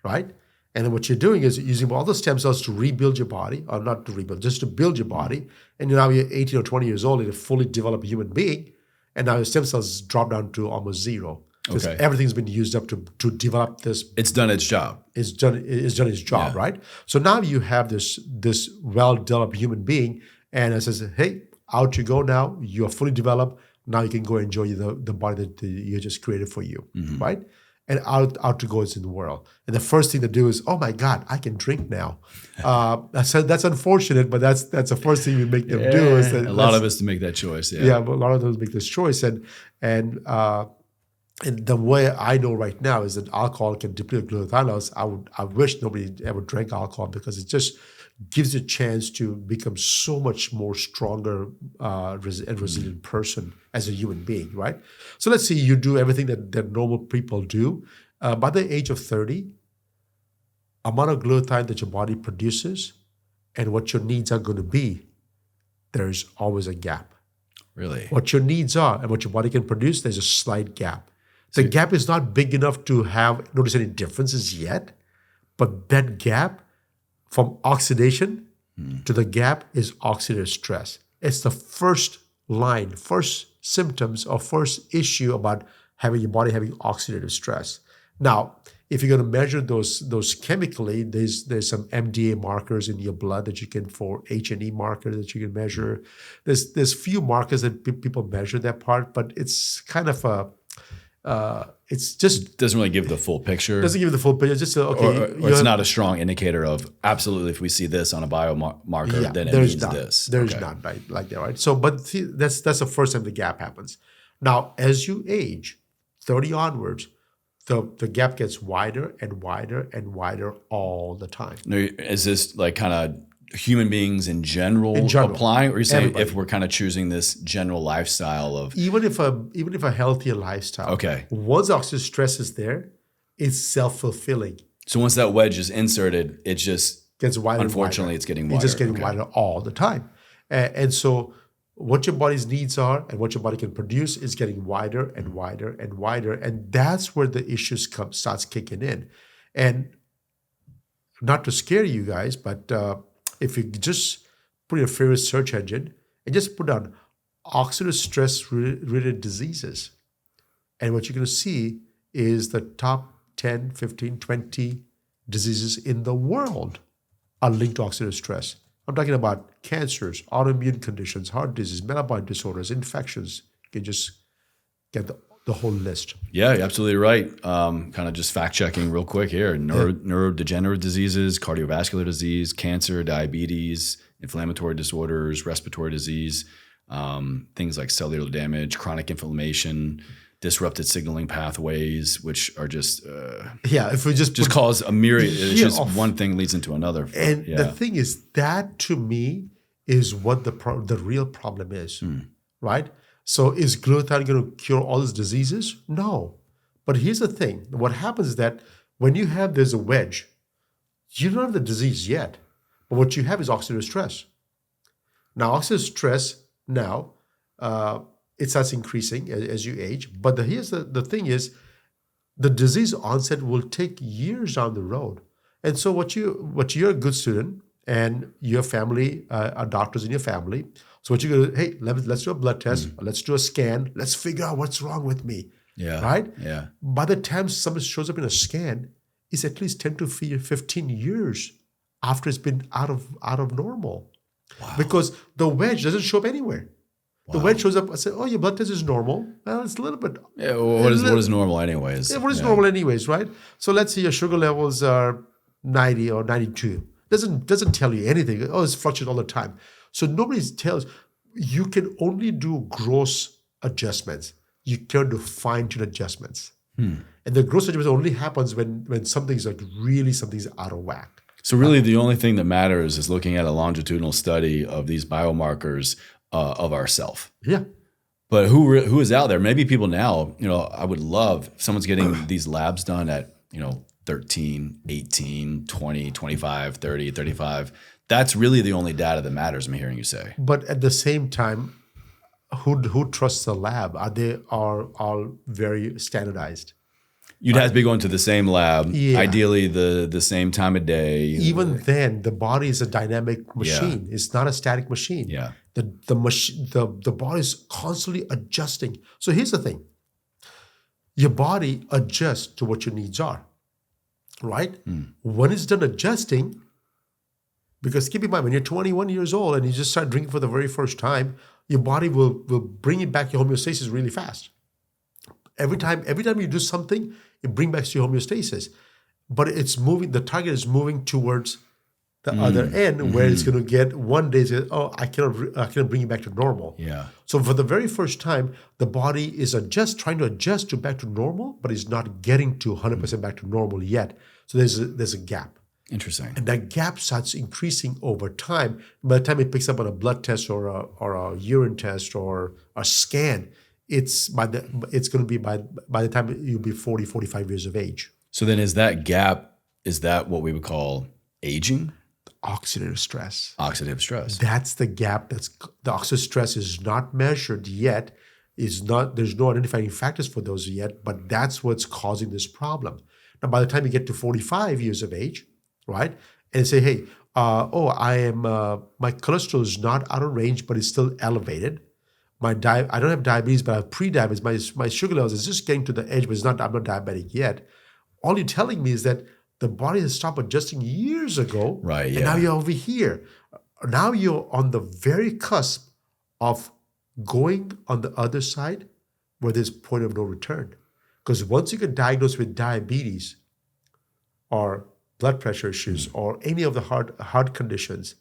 right? And then what you're doing is using all the stem cells to rebuild your body, or not to rebuild, just to build your body. And now you're 18 or 20 years old and you're a fully developed human being. And now your stem cells drop down to almost 0. Because everything's been used up to develop this. It's done its job. It's done its job, right? So now you have this well-developed human being, and it says, hey, out you go now. You're fully developed. Now you can go enjoy the body that you just created for you, right? And out to go is in the world. And the first thing to do is, oh my God, I can drink now. That's unfortunate, but that's the first thing we make them do. Is that a lot of us to make that choice. But a lot of them make this choice, and the way I know right now is that alcohol can deplete glutathione. I wish nobody ever drank alcohol because it just gives you a chance to become so much more stronger and resilient person as a human being, right? So let's say you do everything that normal people do. By the age of 30, amount of glutathione that your body produces and what your needs are going to be, there's always a gap. Really? What your needs are and what your body can produce, there's a slight gap. The gap is not big enough to notice any differences yet, but that gap from oxidation to the gap is oxidative stress. It's the first symptoms or first issue about having your body having oxidative stress. Now, if you're going to measure those chemically, there's some MDA markers in your blood that you can, for H&E marker that you can measure. There's few markers that people measure that part, but it's kind of it's just doesn't really give the full picture. Doesn't give the full picture. Just or it's not a strong indicator of absolutely. If we see this on a biomarker, then it means this. There's not like that, right? So, but see, that's the first time the gap happens. Now, as you age, 30 onwards, the gap gets wider and wider and wider all the time. Now, is this like kind of human beings in general applying, or you're saying if we're kind of choosing this general lifestyle of even if a healthier lifestyle, once oxidative stress is there, it's self-fulfilling. So once that wedge is inserted, it just gets wider. Unfortunately, it's getting wider. It's just getting wider all the time. And so what your body's needs are and what your body can produce is getting wider and wider and wider. And that's where the issues starts kicking in. And not to scare you guys, but if you just put your favorite search engine and just put down oxidative stress-related diseases, and what you're going to see is the top 10, 15, 20 diseases in the world are linked to oxidative stress. I'm talking about cancers, autoimmune conditions, heart disease, metabolic disorders, infections. You can just get the whole list. Yeah, you're absolutely right. Kind of just fact checking real quick here. Neurodegenerative diseases, cardiovascular disease, cancer, diabetes, inflammatory disorders, respiratory disease, things like cellular damage, chronic inflammation, disrupted signaling pathways, which are just if we just cause a myriad. It's just one thing leads into another. And the thing is, that to me is what the real problem is, right? So is glutathione going to cure all these diseases? No. But here's the thing. What happens is that when there's a wedge, you don't have the disease yet, but what you have is oxidative stress. Now, oxidative stress it starts increasing as you age. But here's the thing is, the disease onset will take years down the road. And so what you're a good student and your family are doctors in your family. So what you're going to, hey, let's do a blood test. Let's do a scan. Let's figure out what's wrong with me. Yeah. Right? Yeah. By the time somebody shows up in a scan, it's at least 10 to 15 years after it's been out of normal. Wow. Because the wedge doesn't show up anywhere. The wedge shows up. I say, "Oh, your blood test is normal." Well, it's a little bit. Yeah. Well, what is normal, anyways? Yeah, what is normal, anyways, right? So let's say your sugar levels are 90 or 92. Doesn't tell you anything. Oh, it's fluctuating all the time. So nobody tells. You can only do gross adjustments. You can't do fine-tuned adjustments. And the gross adjustment only happens when something's out of whack. So really, the only thing that matters is looking at a longitudinal study of these biomarkers of ourself. Yeah. But who is out there? Maybe people now, I would love if someone's getting these labs done at, 13, 18, 20, 25, 30, 35. That's really the only data that matters, I'm hearing you say. But at the same time, who trusts the lab? Are they all very standardized? You'd have to be going to the same lab, Yeah. ideally the same time of day. Even then, the body is a dynamic machine. Yeah. It's not a static machine. Yeah. The body is constantly adjusting. So here's the thing. Your body adjusts to what your needs are, right? When it's done adjusting, because keep in mind, when you're 21 years old and you just start drinking for the very first time, your body will bring it back your homeostasis really fast. Every time you do something, it brings back your homeostasis. But it's moving, the target is moving towards the other end, where it's going to get one day, I cannot bring it back to normal. Yeah. So for the very first time, the body is trying to adjust back to normal, but is not getting to 100% back to normal yet. So there's a gap. Interesting. And that gap starts increasing over time. By the time it picks up on a blood test or a urine test or a scan, it's going to be by the time you'll be 40, 45 years of age. So then is that what we would call aging? Oxidative stress. Oxidative stress. That's the gap. The oxidative stress is not measured yet. There's no identifying factors for those yet, but that's what's causing this problem. Now, by the time you get to 45 years of age, right, and say, hey, my cholesterol is not out of range, but it's still elevated. I don't have diabetes, but I have pre-diabetes. My sugar levels is just getting to the edge, but I'm not diabetic yet. All you're telling me is that the body has stopped adjusting years ago. Right. Yeah. And now you're over here. Now you're on the very cusp of going on the other side where there's point of no return. Because once you get diagnosed with diabetes or blood pressure issues or any of the heart conditions,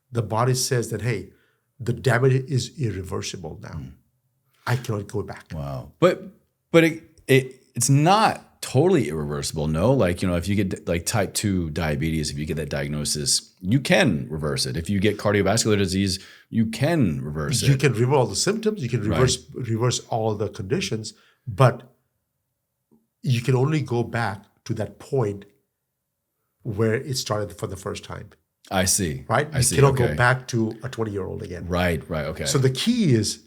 the body says that, hey, the damage is irreversible now. I cannot go back. Wow. But it's not totally irreversible, no? Like, if you get like type 2 diabetes, if you get that diagnosis, you can reverse it. If you get cardiovascular disease, you can reverse it. You can reverse all the symptoms, you can reverse all the conditions, but you can only go back to that point where it started for the first time. I see. right? I You see. cannot Okay. go back to a 20-year-old again. Right. Okay. So the key is,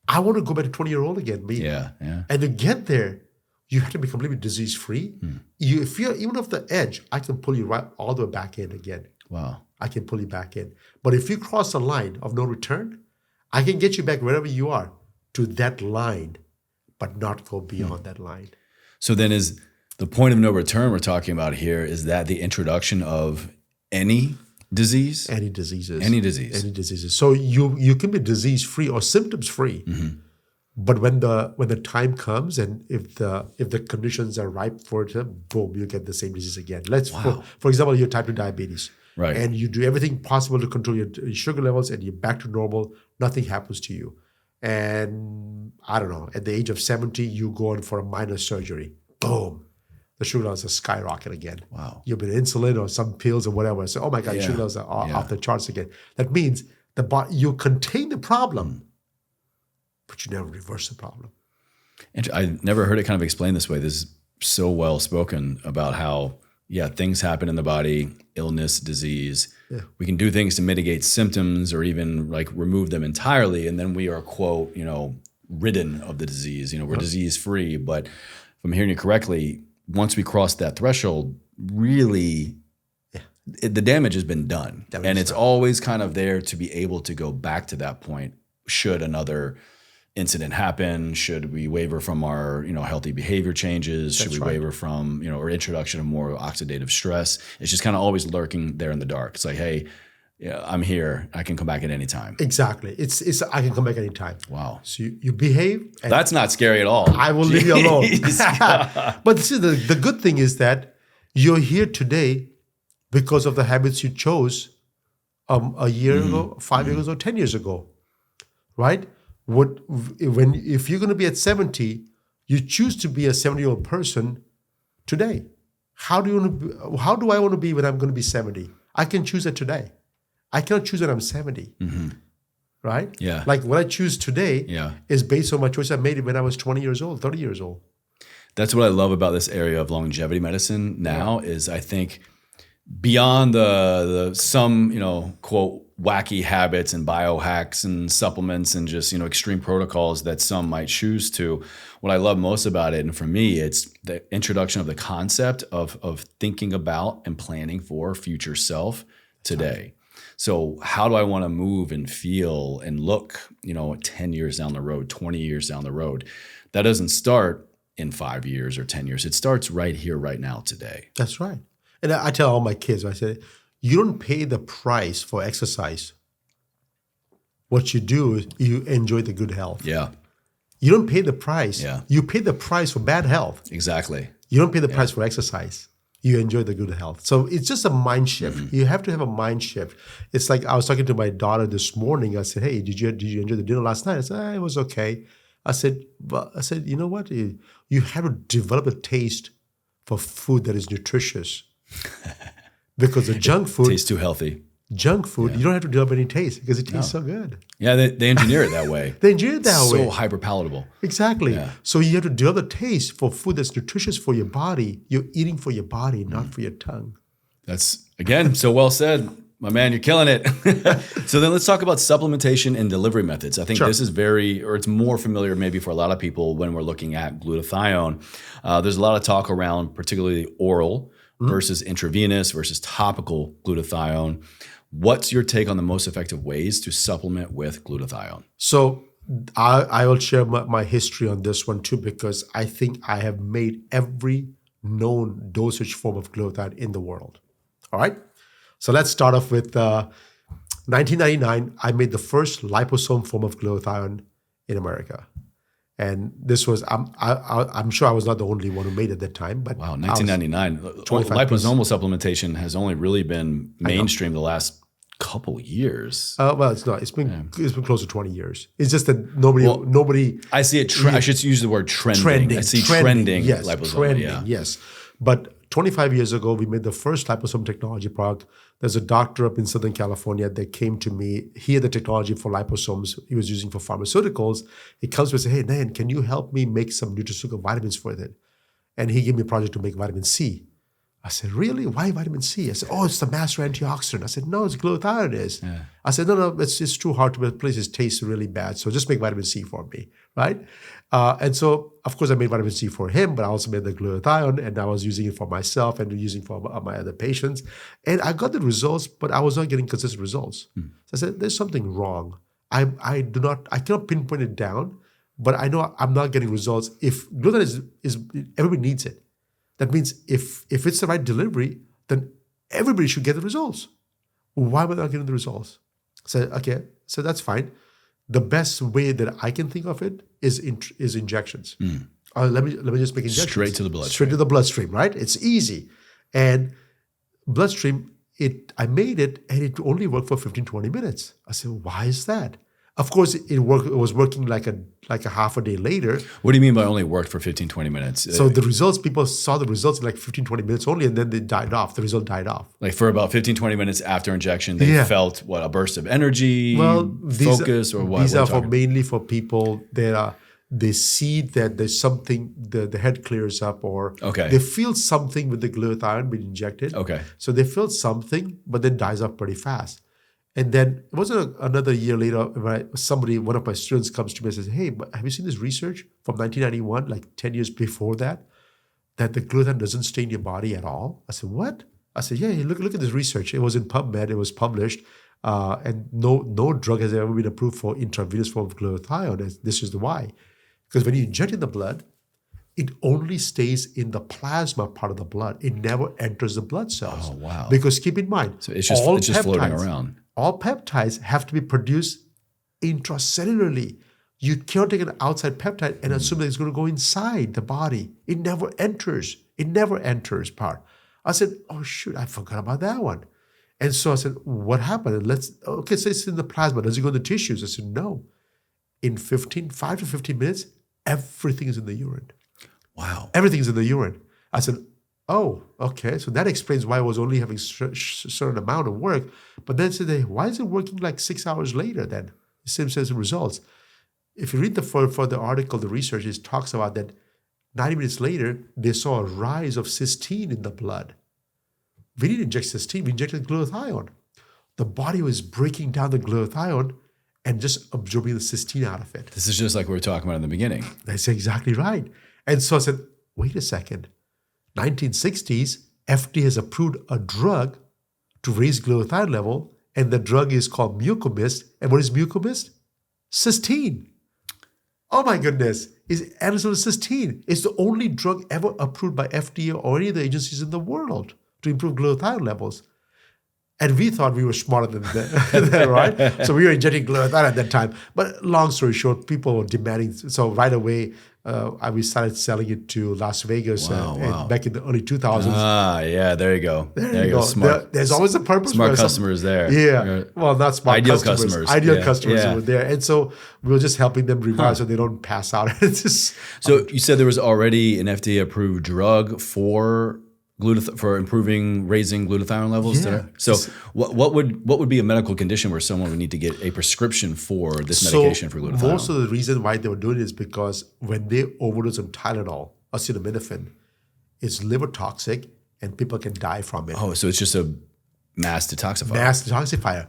I want to go back to 20-year-old again, me. Yeah. And to get there, you have to be completely disease-free. If you're even off the edge, I can pull you right all the way back in again. Wow. I can pull you back in. But if you cross the line of no return, I can get you back wherever you are to that line, but not go beyond that line. So then is the point of no return we're talking about here, is that the introduction of any disease? Any diseases. Any disease. Any diseases. So you can be disease-free or symptoms-free. But when the time comes, and if the conditions are ripe for it, boom, you get the same disease again. For example, you have type 2 diabetes. Right. And you do everything possible to control your sugar levels, and you're back to normal. Nothing happens to you. And I don't know, at the age of 70, you go in for a minor surgery. Boom. The sugar levels are skyrocket again. Wow. You've been insulin or some pills or whatever. So, oh my God, your sugar levels are off the charts again. That means you contain the problem, but you never reverse the problem. And I never heard it kind of explained this way. This is so well spoken about how, things happen in the body, illness, disease. Yeah. We can do things to mitigate symptoms or even like remove them entirely. And then we are, quote, ridden of the disease. We're disease free. But if I'm hearing you correctly, once we cross that threshold, really, the damage has been done. And it's always kind of there to be able to go back to that point should another incident happen, should we waver from our healthy behavior changes, should we waver from or introduction of more oxidative stress. It's just kind of always lurking there in the dark. It's like, hey, I'm here, I can come back at any time. Exactly. It's I can come back anytime. Wow. So you behave, and that's not scary at all. I will leave you alone. But see, the good thing is that you're here today because of the habits you chose a year ago, 5 years ago, 10 years ago, right? If you're going to be at 70, you choose to be a 70-year-old person today. How do I want to be when I'm going to be 70? I can choose it today. I cannot choose when I'm 70. Right? Yeah. Like what I choose today is based on my choice I made when I was 20 years old, 30 years old. That's what I love about this area of longevity medicine now is I think beyond the some, quote, wacky habits and biohacks and supplements and just, extreme protocols that some might choose to, what I love most about it, and for me, it's the introduction of the concept of thinking about and planning for future self today. So how do I want to move and feel and look, 10 years down the road, 20 years down the road? That doesn't start in 5 years or 10 years. It starts right here, right now, today. That's right. And I tell all my kids, I say, you don't pay the price for exercise. What you do is you enjoy the good health. Yeah. You don't pay the price. Yeah. You pay the price for bad health. Exactly. You don't pay the price for exercise. You enjoy the good health. So it's just a mind shift. You have to have a mind shift. It's like I was talking to my daughter this morning. I said, hey, did you enjoy the dinner last night? I said, it was okay. I said, you know what? You have to develop a taste for food that is nutritious. Because the junk food tastes too healthy. Junk food, you don't have to develop any taste because it tastes so good. Yeah, they engineer it that way. They engineer it that way. So hyper palatable. Exactly. Yeah. So you have to develop a taste for food that's nutritious for your body. You're eating for your body, not for your tongue. That's, again, so well said. My man, you're killing it. So then let's talk about supplementation and delivery methods. I think this is it's more familiar maybe for a lot of people when we're looking at glutathione. There's a lot of talk around particularly oral versus intravenous versus topical glutathione. What's your take on the most effective ways to supplement with glutathione? So I will share my history on this one too, because I think I have made every known dosage form of glutathione in the world. All right? So let's start off with 1999. I made the first liposome form of glutathione in America. And this was, I'm sure I was not the only one who made it at that time. But wow, 1999. Liposomal supplementation has only really been mainstream the last couple years. Well, it's not. It's been close to 20 years. It's just that nobody. I see it. I should use the word trending. I see trending. Yes, liposome. trending. Yes, but 25 years ago, we made the first liposome technology product. There's a doctor up in Southern California that came to me. He had the technology for liposomes he was using for pharmaceuticals. He comes to me and says, hey, Nayan, can you help me make some nutraceutical vitamins for it? And he gave me a project to make vitamin C. I said, really? Why vitamin C? I said, oh, it's the master antioxidant. I said, no, it's glutathione is. Yeah. I said, no, it's too hard to replace. It tastes really bad. So just make vitamin C for me, right? And so, of course, I made vitamin C for him, but I also made the glutathione, and I was using it for myself and using it for my other patients. And I got the results, but I was not getting consistent results. So I said, there's something wrong. I cannot pinpoint it down, but I know I'm not getting results. If glutathione is everybody needs it. That means if it's the right delivery, then everybody should get the results. Why am I not getting the results? So, okay, so that's fine. The best way that I can think of it is injections. Let me just make injections. Straight to the bloodstream. Straight to the bloodstream, right? It's easy. And bloodstream, I made it and it only worked for 15, 20 minutes. I said, why is that? Of course, it was working like a half a day later. What do you mean by only worked for 15, 20 minutes? So the results, people saw the results in like 15, 20 minutes only, and then they died off. The result died off. Like for about 15, 20 minutes after injection, they felt a burst of energy, focus, or what? These are mainly for people that they see that there's something, the head clears up, or they feel something with the glutathione being injected. Okay. So they feel something, but then dies off pretty fast. And then it wasn't another year later when one of my students comes to me and says, hey, but have you seen this research from 1991, like 10 years before that the glutathione doesn't stay in your body at all? I said, what? I said, yeah, look at this research. It was in PubMed. It was published. And no drug has ever been approved for intravenous form of glutathione. This is the why. Because when you inject in the blood, it only stays in the plasma part of the blood. It never enters the blood cells. Oh, wow. Because keep in mind, so it's just floating around. All peptides have to be produced intracellularly. You cannot take an outside peptide and assume that it's going to go inside the body. It never enters. It never enters part. I said, oh, shoot, I forgot about that one. And so I said, what happened? So it's in the plasma. Does it go in the tissues? I said, no. In 5 to 15 minutes, everything is in the urine. Wow. Everything is in the urine. I said, oh, okay. So that explains why I was only having a certain amount of work. But then said, why is it working like 6 hours later then? The same says the results. If you read for the article, the research, it talks about that 90 minutes later, they saw a rise of cysteine in the blood. We didn't inject cysteine, we injected glutathione. The body was breaking down the glutathione and just absorbing the cysteine out of it. This is just like we were talking about in the beginning. That's exactly right. And so I said, wait a second. 1960s, FDA has approved a drug to raise glutathione level, and the drug is called Mucomyst. And what is Mucomyst? Cysteine. Oh my goodness. It's adenosine cysteine. It's the only drug ever approved by FDA or any of the agencies in the world to improve glutathione levels. And we thought we were smarter than that, right? So we were injecting glutathione at that time. But long story short, people were demanding. So right away, we started selling it to Las Vegas back in the early 2000s. Ah, yeah, there you go. There you go. Smart. There's always a purpose. Smart customers there. Yeah. Well, not smart Ideal customers. customers. Ideal customers were there. And so we were just helping them revive so they don't pass out. So you said there was already an FDA-approved drug for raising glutathione levels. Yeah. So what would be a medical condition where someone would need to get a prescription for this medication for glutathione? Most of the reason why they were doing it is because when they overdose on Tylenol, acetaminophen, it's liver toxic and people can die from it. Oh, so it's just a mass detoxifier. Mass detoxifier.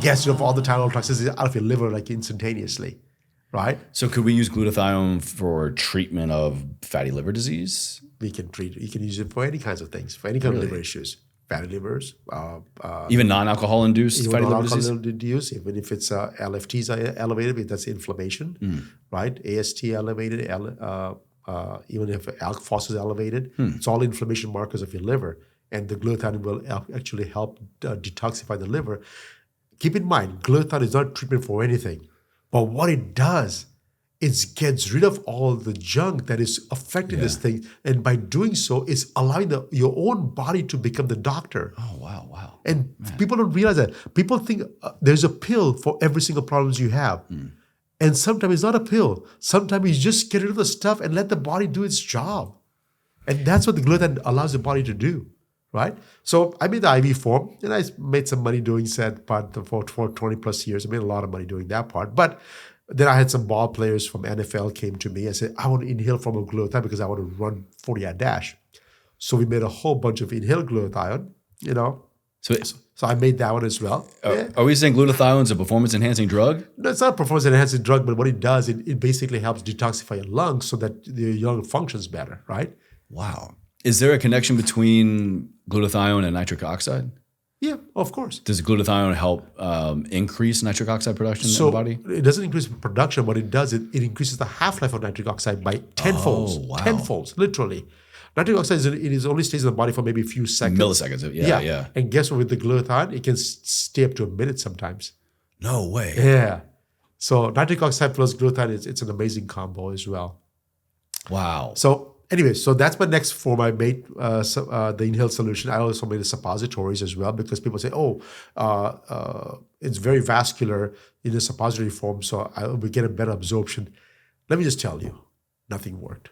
Gets rid of all the Tylenol toxicity out of your liver like instantaneously, right? So could we use glutathione for treatment of fatty liver disease? We can treat it. You can use it for any kinds of things, for any kind of liver issues. Fatty livers. Even non-alcohol induced fatty liver disease? Induced, even if it's LFTs are elevated, that's inflammation, right? AST elevated, even if ALK phos is elevated, it's all inflammation markers of your liver. And the glutathione will actually help detoxify the liver. Keep in mind, glutathione is not treatment for anything. But what it does, it gets rid of all the junk that is affecting this thing. And by doing so, it's allowing your own body to become the doctor. Oh, wow. And people don't realize that. People think there's a pill for every single problem you have. And sometimes it's not a pill. Sometimes you just get rid of the stuff and let the body do its job. And that's what the glutathione allows the body to do, right? So I made the IV form, and I made some money doing that part for 20 plus years. I made a lot of money doing that part. But then I had some ball players from NFL came to me and said, I want to inhale from a glutathione because I want to run 40-yard dash. So we made a whole bunch of inhaled glutathione, you know. So, So I made that one as well. are we saying glutathione is a performance-enhancing drug? No, it's not a performance-enhancing drug, but what it does, it basically helps detoxify your lungs so that the lung functions better, right? Wow. Is there a connection between glutathione and nitric oxide? Yeah, of course. Does glutathione help increase nitric oxide production in the body? It doesn't increase production. What it does, it increases the half-life of nitric oxide by tenfolds. Oh, wow. Tenfolds, literally. Nitric oxide, it only stays in the body for maybe a few seconds. Milliseconds, yeah. And guess what? With the glutathione, it can stay up to a minute sometimes. No way. Yeah. So nitric oxide plus glutathione, it's an amazing combo as well. Wow. So anyway, so that's my next form. I made the inhaled solution. I also made the suppositories as well because people say, it's very vascular in the suppository form, so I will get a better absorption. Let me just tell you, nothing worked.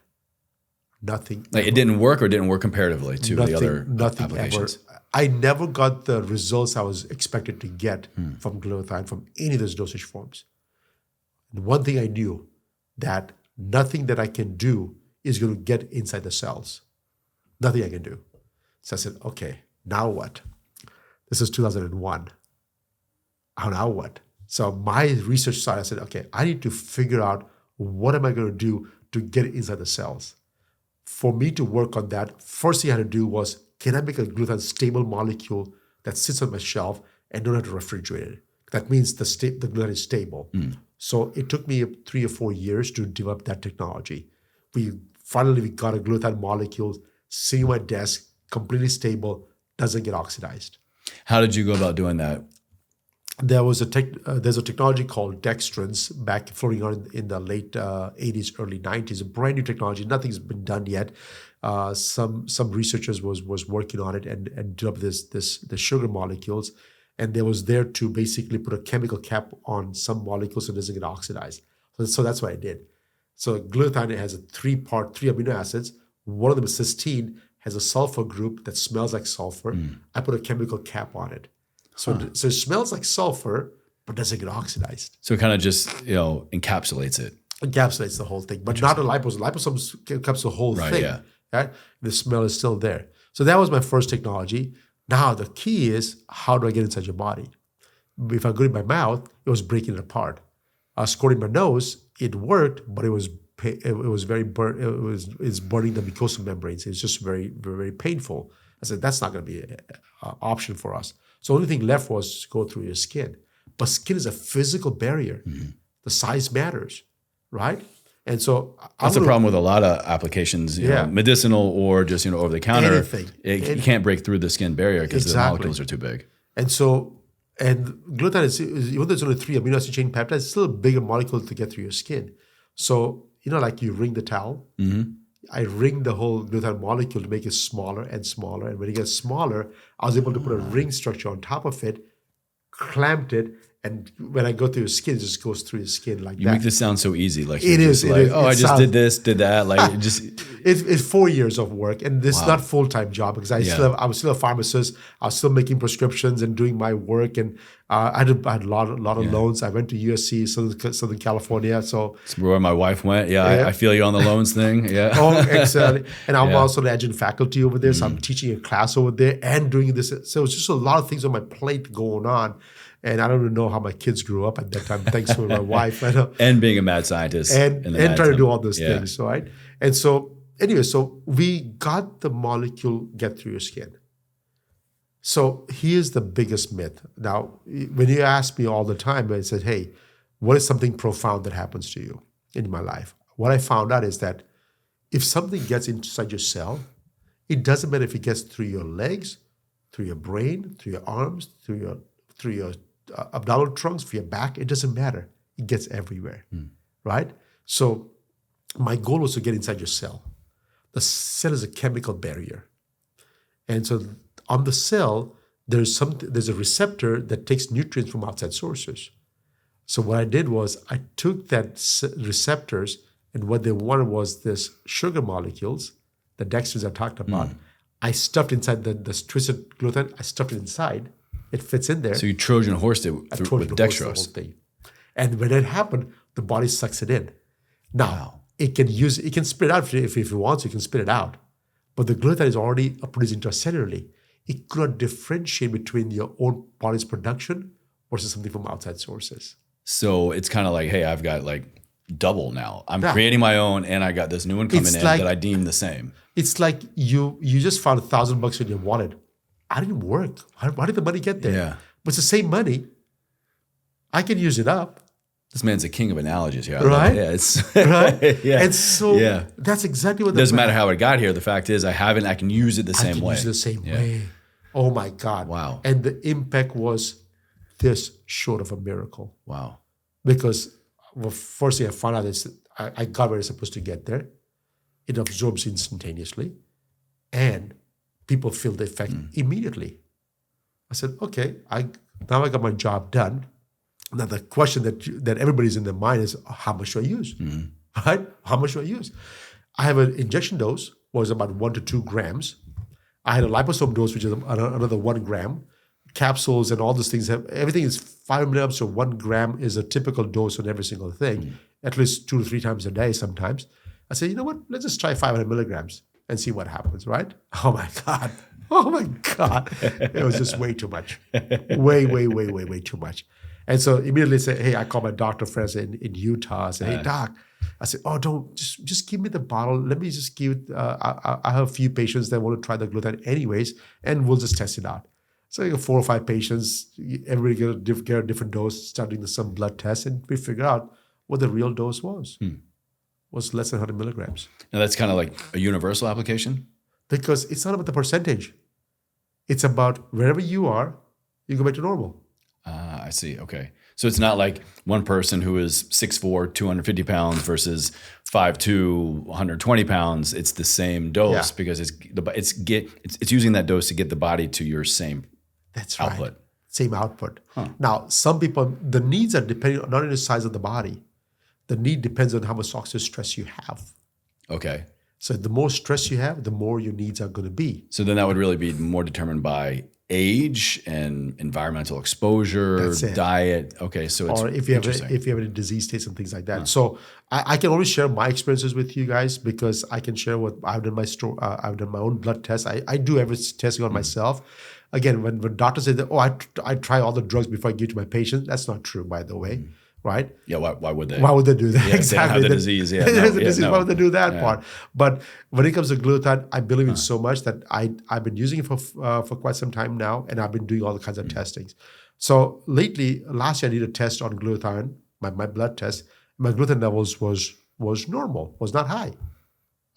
Nothing. Like it didn't work or didn't work comparatively to the other applications? Ever. I never got the results I was expected to get from glutathione, from any of those dosage forms. And one thing I knew, that nothing that I can do is going to get inside the cells. Nothing I can do. So I said, okay, now what? This is 2001. Now what? So my research started. I said, okay, I need to figure out what am I going to do to get it inside the cells. For me to work on that, first thing I had to do was, can I make a glutathione stable molecule that sits on my shelf and don't have to refrigerate it? That means the glutathione is stable. So it took me 3 or 4 years to develop that technology. We finally got a glutathione molecule sitting on my desk, completely stable, doesn't get oxidized. How did you go about doing that? There's a technology called dextrins back floating around in the late 80s, early 90s, a brand new technology. Nothing's been done yet. Some researchers was working on it and developed the sugar molecules, and they was there to basically put a chemical cap on some molecules so it doesn't get oxidized. So that's what I did. So glutathione has three amino acids. One of them is cysteine, has a sulfur group that smells like sulfur. I put a chemical cap on it. So it smells like sulfur, but doesn't get oxidized. So it kind of just, encapsulates it. Encapsulates the whole thing, but not the liposome. Liposome encapsulates the whole thing. Yeah. Right? The smell is still there. So that was my first technology. Now the key is, how do I get inside your body? If I go in my mouth, it was breaking it apart. I was squirting my nose, it worked, but it was very it's burning the mucosal membranes. It's just very, very, very painful. I said, that's not going to be an option for us. So the only thing left was to go through your skin. But skin is a physical barrier. The size matters, right? And so that's the problem with a lot of applications, you know, medicinal or just over the counter. Anything. You can't break through the skin barrier because the molecules are too big. And so, glutathione is, even though there's only 3 amino acid chain peptides, it's still a bigger molecule to get through your skin. So, like you wring the towel. I ring the whole glutathione molecule to make it smaller and smaller. And when it gets smaller, I was able to put a ring structure on top of it, clamped it, and when I go through your skin, it just goes through your skin like that. You make this sound so easy. Like it is. I just did this, did that. Like it just. It's 4 years of work, and this is not full-time job because I was still a pharmacist. I was still making prescriptions and doing my work, and I had a lot of loans. I went to USC, Southern California. So it's where my wife went. I feel you on the loans thing. Yeah. Oh, exactly. And I'm also the adjunct faculty over there, so I'm teaching a class over there and doing this. So it's just a lot of things on my plate going on. And I don't even know how my kids grew up at that time, thanks to my wife. And being a mad scientist. And trying to do all those things, right? And so, anyway, so we got the molecule get through your skin. So here's the biggest myth. Now, when you ask me all the time, I said, hey, what is something profound that happens to you in my life? What I found out is that if something gets inside your cell, it doesn't matter if it gets through your legs, through your brain, through your arms, through your abdominal trunks, through your back, it doesn't matter. It gets everywhere, right? So my goal was to get inside your cell. The cell is a chemical barrier. And so on the cell, there's a receptor that takes nutrients from outside sources. So what I did was I took that receptors, and what they wanted was this sugar molecules, the dextrins I talked about. I stuffed inside the twisted glutathione. I stuffed it inside. It fits in there. So you Trojan horsed it with dextrose. And when it happened, the body sucks it in. Now, it can spit it out if it wants, it can spit it out. But the glutathione is already produced intracellularly. It could not differentiate between your own body's production versus something from outside sources. So it's kind of like, hey, I've got like double now. I'm Yeah. creating my own, and I got this new one coming It's in like- that I deem the same. It's like you just found $1,000 in your wallet. I didn't work. Why did the money get there? Yeah. But it's the same money. I can use it up. This man's a king of analogies here. I love Right? it. Yeah, it's Right? yeah. And so Yeah. that's exactly what It doesn't matter how it got here. The fact is, I can use it the I same can way. use it the same Yeah. way. Oh my God. Wow. And the impact was this short of a miracle. Wow. Because first thing I found out is I got where it's supposed to get there. It absorbs instantaneously. And people feel the effect immediately. I said, okay, now I got my job done. Now the question that everybody's in their mind is, how much do I use? Right? How much do I use? I have an injection dose, was about 1 to 2 grams. I had a liposome dose, which is another 1 gram. Capsules and all those things, everything is 5 milligrams, so 1 gram is a typical dose on every single thing, at least 2 to 3 times a day sometimes. I said, you know what? Let's just try 500 milligrams and see what happens, right? Oh my God. Oh my God. It was just way too much. Way too much. And so immediately say, hey, I call my doctor friends in Utah. I said, hey, doc. I said, oh, don't, just give me the bottle. Let me just give it. I have a few patients that want to try the glutathione anyways, and we'll just test it out. So you got 4 or 5 patients, everybody get a different dose, starting some blood tests, and we figure out what the real dose was. Was less than 100 milligrams. Now that's kind of like a universal application? Because it's not about the percentage. It's about wherever you are, you go back to normal. I see. Okay. So it's not like one person who is 6'4", 250 pounds versus 5'2", 120 pounds. It's the same dose because it's using that dose to get the body to your same That's output. Right. Same output. Now, some people, the needs are depending not on the size of the body. The need depends on how much oxidative stress you have. Okay. So the more stress you have, the more your needs are going to be. So then that would really be more determined by age and environmental exposure, That's it. diet. Okay, so it's Or if you have interesting. any disease states and things like that. So I can always share my experiences with you guys because I can share what I've done. I've done my own blood tests. I do every testing on myself. Again, when doctors say that, oh, I try all the drugs before I give to my patient, that's not true, by the way. Right? Yeah, why would they? Why would they do that? Yeah, exactly. they don't have the disease. Yeah, There's a no, disease. no. Why would they do that Yeah. part? But when it comes to glutathione, I believe in so much that I've been using it for quite some time now, and I've been doing all the kinds of testings. So lately, last year I did a test on glutathione, my blood test. My glutathione levels was normal, was not high.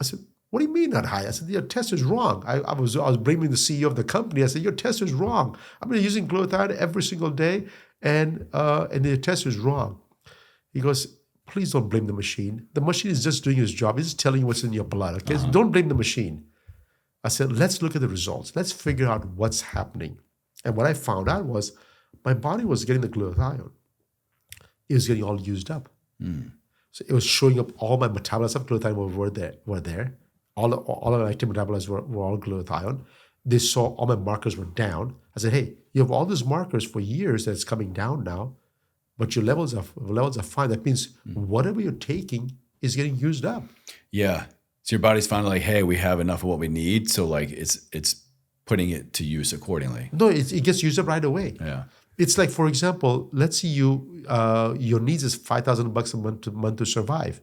I said, what do you mean not high? I said, your test is wrong. I was blaming the CEO of the company. I said, your test is wrong. I've been using glutathione every single day, and the test is wrong. He goes, please don't blame the machine. The machine is just doing its job. It's just telling you what's in your blood. Okay, so don't blame the machine. I said, let's look at the results. Let's figure out what's happening. And what I found out was my body was getting the glutathione. It was getting all used up. So it was showing up all my metabolites of glutathione were there. All of my active metabolites were all glutathione. They saw all my markers were down. I said, hey, you have all these markers for years that's coming down now, but your levels are fine. That means whatever you're taking is getting used up. Yeah. So your body's finally like, hey, we have enough of what we need. So like it's putting it to use accordingly. No, it gets used up right away. Yeah. It's like, for example, let's say your needs is $5,000 a month to survive.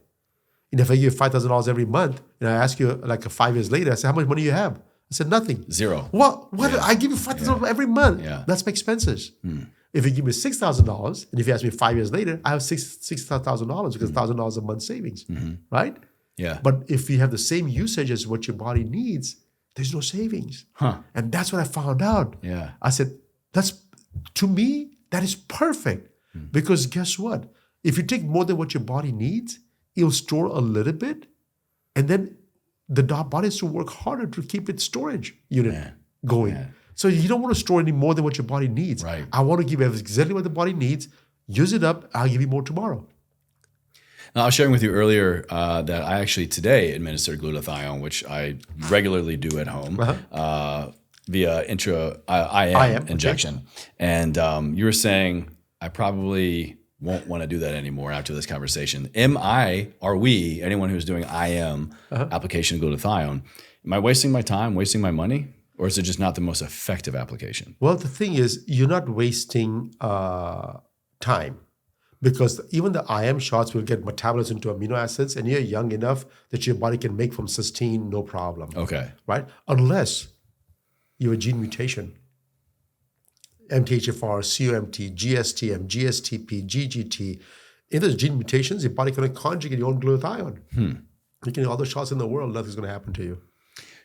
And if I give you $5,000 every month, and I ask you like 5 years later, I say, how much money do you have? I said, nothing. Zero. What? I give you $5,000 every month. Yeah. That's my expenses. If you give me $6,000, and if you ask me 5 years later, I have $6,000 because $1,000 a month savings, right? Yeah. But if you have the same usage as what your body needs, there's no savings. And that's what I found out. Yeah. I said, to me, that is perfect. Because guess what? If you take more than what your body needs, it'll store a little bit, and then the body has to work harder to keep its storage unit going. Yeah. So you don't want to store any more than what your body needs. Right. I want to give exactly what the body needs. Use it up. I'll give you more tomorrow. Now, I was sharing with you earlier that I actually today administered glutathione, which I regularly do at home via IM injection. And you were saying I probably won't want to do that anymore after this conversation. Are we, anyone who's doing IM application of glutathione, Am I wasting my time, wasting my money? Or is it just not the most effective application? Well, the thing is, you're not wasting time because even the IM shots will get metabolized into amino acids, and you're young enough that your body can make from cysteine, no problem. Okay. Right? Unless you have a gene mutation. MTHFR, COMT, GSTM, GSTP, GGT. In those gene mutations, your body can conjugate your own glutathione. You can do all the shots in the world, nothing's going to happen to you.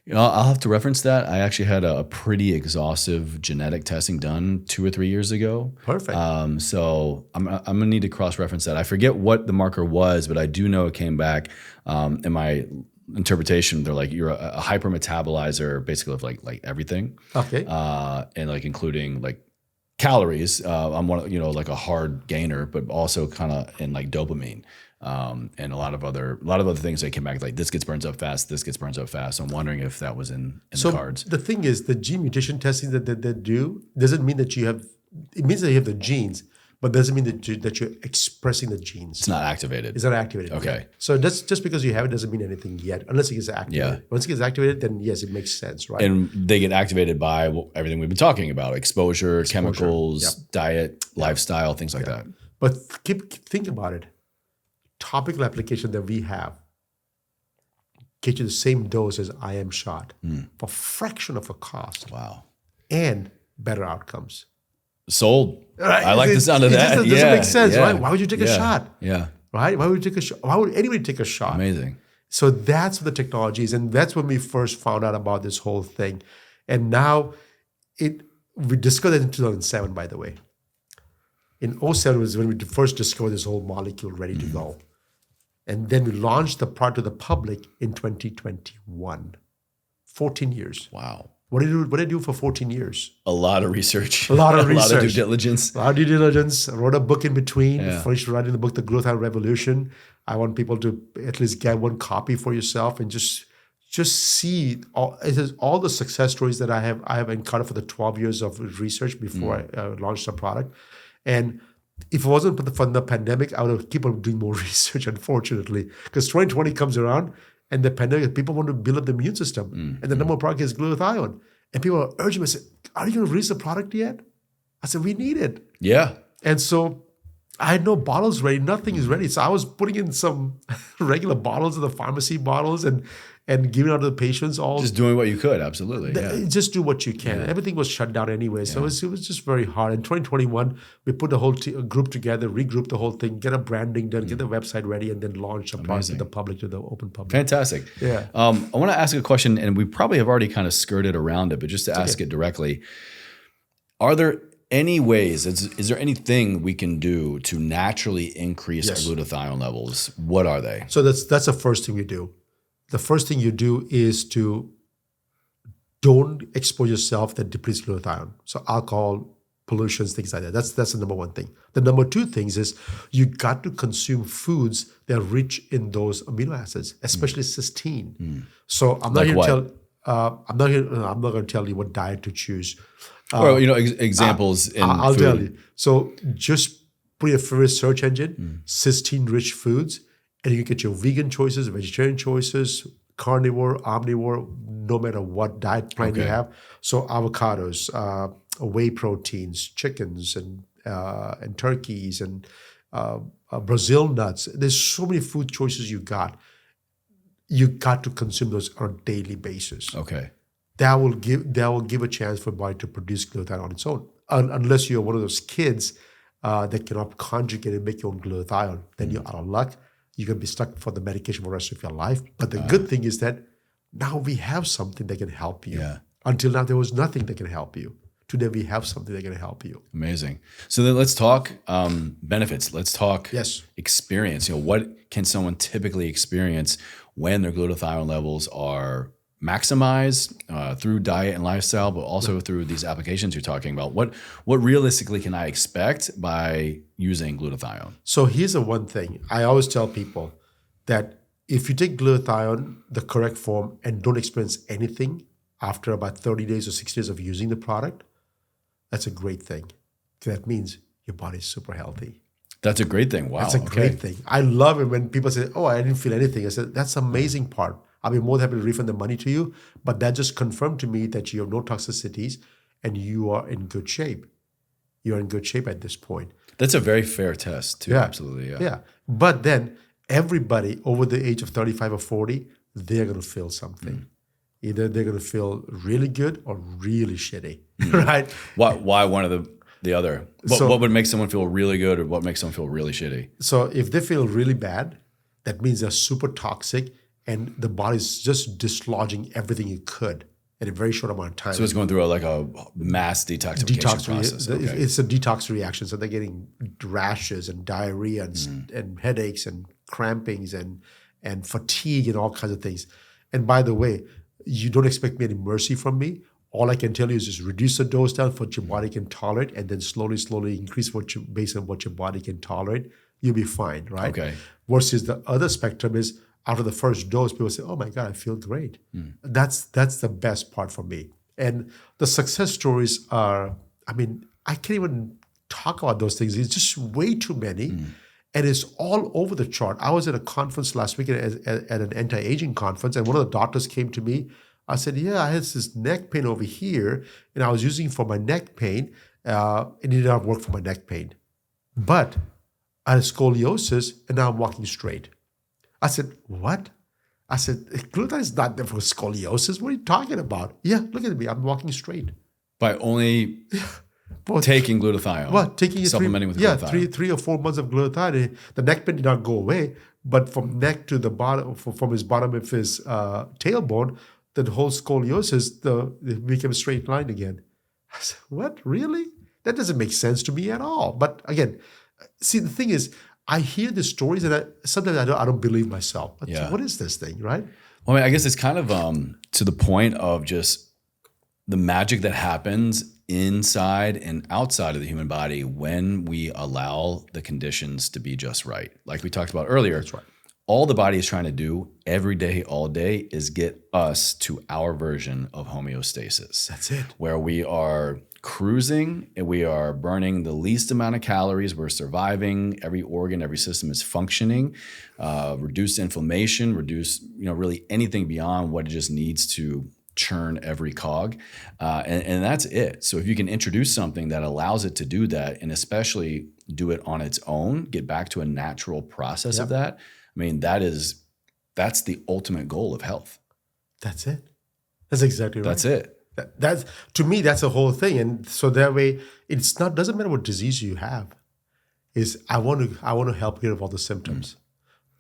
You know, I'll have to reference that. I actually had a pretty exhaustive genetic testing done 2 or 3 years ago. Perfect. So I'm gonna need to cross-reference that. I forget what the marker was, but I do know it came back in my interpretation. They're like, you're a hypermetabolizer, basically of like everything. Okay. And like including like calories. I'm one, like a hard gainer, but also kind of in like dopamine. And a lot of other things that came back, like this gets burned up fast, this gets burned up fast. I'm wondering if that was in the cards. The thing is, the gene mutation testing that they do doesn't mean that you have, it means that you have the genes, but doesn't mean that you're expressing the genes. It's not activated. It's not activated. Okay. Yet. So that's just because you have it doesn't mean anything yet, unless it gets activated. Yeah. Once it gets activated, then yes, it makes sense, right? And they get activated by everything we've been talking about: exposure, chemicals, diet, lifestyle, things like that. But think about it. Topical application that we have get you the same dose as IM shot for a fraction of a cost. Wow. And better outcomes. Sold. Right? I like the sound of that. It doesn't make sense, right? Why would you take a shot? Yeah. Right? Why would you take a shot? Why would anybody take a shot? Amazing. So that's what the technology is. And that's when we first found out about this whole thing. And now we discovered it in 2007, by the way. In 2007 was when we first discovered this whole molecule ready to go. And then we launched the product to the public in 2021. 14 years. Wow. What did I do for 14 years? A lot of research. A lot of research. A lot of due diligence. A lot of due diligence. I wrote a book in between. Yeah. Finished writing the book, The Glutathione Revolution. I want people to at least get one copy for yourself and just see all the success stories that I have encountered for the 12 years of research before I launched the product. And if it wasn't for the pandemic, I would have keep on doing more research, unfortunately. Because 2020 comes around and the pandemic, people want to build up the immune system. And the number one product is glutathione. And people are urging me, say, are you going to release the product yet? I said, we need it. Yeah. And so I had no bottles ready. Nothing is ready. So I was putting in some regular bottles of the pharmacy bottles and giving out to the patients all. Just doing what you could. Absolutely. Yeah. Just do what you can. Everything was shut down anyway. So it was just very hard. In 2021, we put the whole group together, regrouped the whole thing, get a branding done, get the website ready, and then launch a product to the public, to the open public. Fantastic. Yeah. I want to ask a question, and we probably have already kind of skirted around it, but just to ask it directly, are there any ways, is there anything we can do to naturally increase glutathione levels? What are they? So that's the first thing you do. The first thing you do is to don't expose yourself that depletes glutathione. So alcohol, pollutions, things like that. That's the number one thing. The number two things is you got to consume foods that are rich in those amino acids, especially cysteine. So I'm not going to tell you what diet to choose. Well, examples. I'll food. tell you. So just put your favorite search engine, cysteine-rich foods, and you can get your vegan choices, vegetarian choices, carnivore, omnivore, no matter what diet plan you have. So avocados, whey proteins, chickens, and turkeys, and Brazil nuts. There's so many food choices you got. You got to consume those on a daily basis. Okay. That will give a chance for the body to produce glutathione on its own. Unless you're one of those kids that cannot conjugate and make your own glutathione, then you're out of luck. You're going to be stuck for the medication for the rest of your life. But the good thing is that now we have something that can help you. Yeah. Until now, there was nothing that can help you. Today, we have something that can help you. Amazing. So then let's talk benefits. Let's talk experience. What can someone typically experience when their glutathione levels are maximized through diet and lifestyle, but also through these applications you're talking about? What realistically can I expect by using glutathione? So here's the one thing. I always tell people that if you take glutathione, the correct form, and don't experience anything after about 30 days or 60 days of using the product, that's a great thing. That means your body's super healthy. That's a great thing. Wow. That's a great thing. I love it when people say, oh, I didn't feel anything. I said, that's the amazing part. I'll be more than happy to refund the money to you. But that just confirmed to me that you have no toxicities and you are in good shape. You're in good shape at this point. That's a very fair test too. Yeah. Absolutely. Yeah. Yeah. But then everybody over the age of 35 or 40, they're going to feel something. Either they're going to feel really good or really shitty, right? Why one of the other? What would make someone feel really good or what makes someone feel really shitty? So if they feel really bad, that means they're super toxic and the body's just dislodging everything it could in a very short amount of time. So it's going through a mass detoxification process. Okay. It's a detox reaction. So they're getting rashes and diarrhea and headaches and crampings and fatigue and all kinds of things. And by the way, you don't expect me any mercy from me. All I can tell you is just reduce the dose down for what your body can tolerate and then slowly increase based on what your body can tolerate. You'll be fine, right? Okay. Versus the other spectrum is after the first dose, people say, oh my God, I feel great. That's the best part for me. And the success stories are, I can't even talk about those things. It's just way too many. And it's all over the chart. I was at a conference last week at an anti-aging conference, and one of the doctors came to me. I said, yeah, I had this neck pain over here, and I was using it for my neck pain, and it did not work for my neck pain. But I had scoliosis, and now I'm walking straight. I said, what? I said, glutathione is not there for scoliosis. What are you talking about? Yeah, look at me. I'm walking straight. By only taking glutathione. What? Taking supplementing with glutathione. Yeah, 3 or 4 months of glutathione. The neck pain did not go away, but from neck to the bottom, from his bottom of his tailbone, the whole scoliosis it became a straight line again. I said, what? Really? That doesn't make sense to me at all. But again, see, the thing is, I hear the stories and sometimes I don't believe myself. What is this thing, right? Well, I guess it's kind of to the point of just the magic that happens inside and outside of the human body when we allow the conditions to be just right. Like we talked about earlier. That's right. All the body is trying to do every day, all day, is get us to our version of homeostasis. That's it. Where we are cruising and we are burning the least amount of calories. We're surviving. Every organ, every system is functioning. Reduce inflammation, reduce really anything beyond what it just needs to churn every cog. And that's it. So if you can introduce something that allows it to do that, and especially do it on its own, get back to a natural process of that, that's the ultimate goal of health. That's it. That's exactly right. That's it. That's to me, that's the whole thing. And so that way, doesn't matter what disease you have. I want to help get rid of all the symptoms.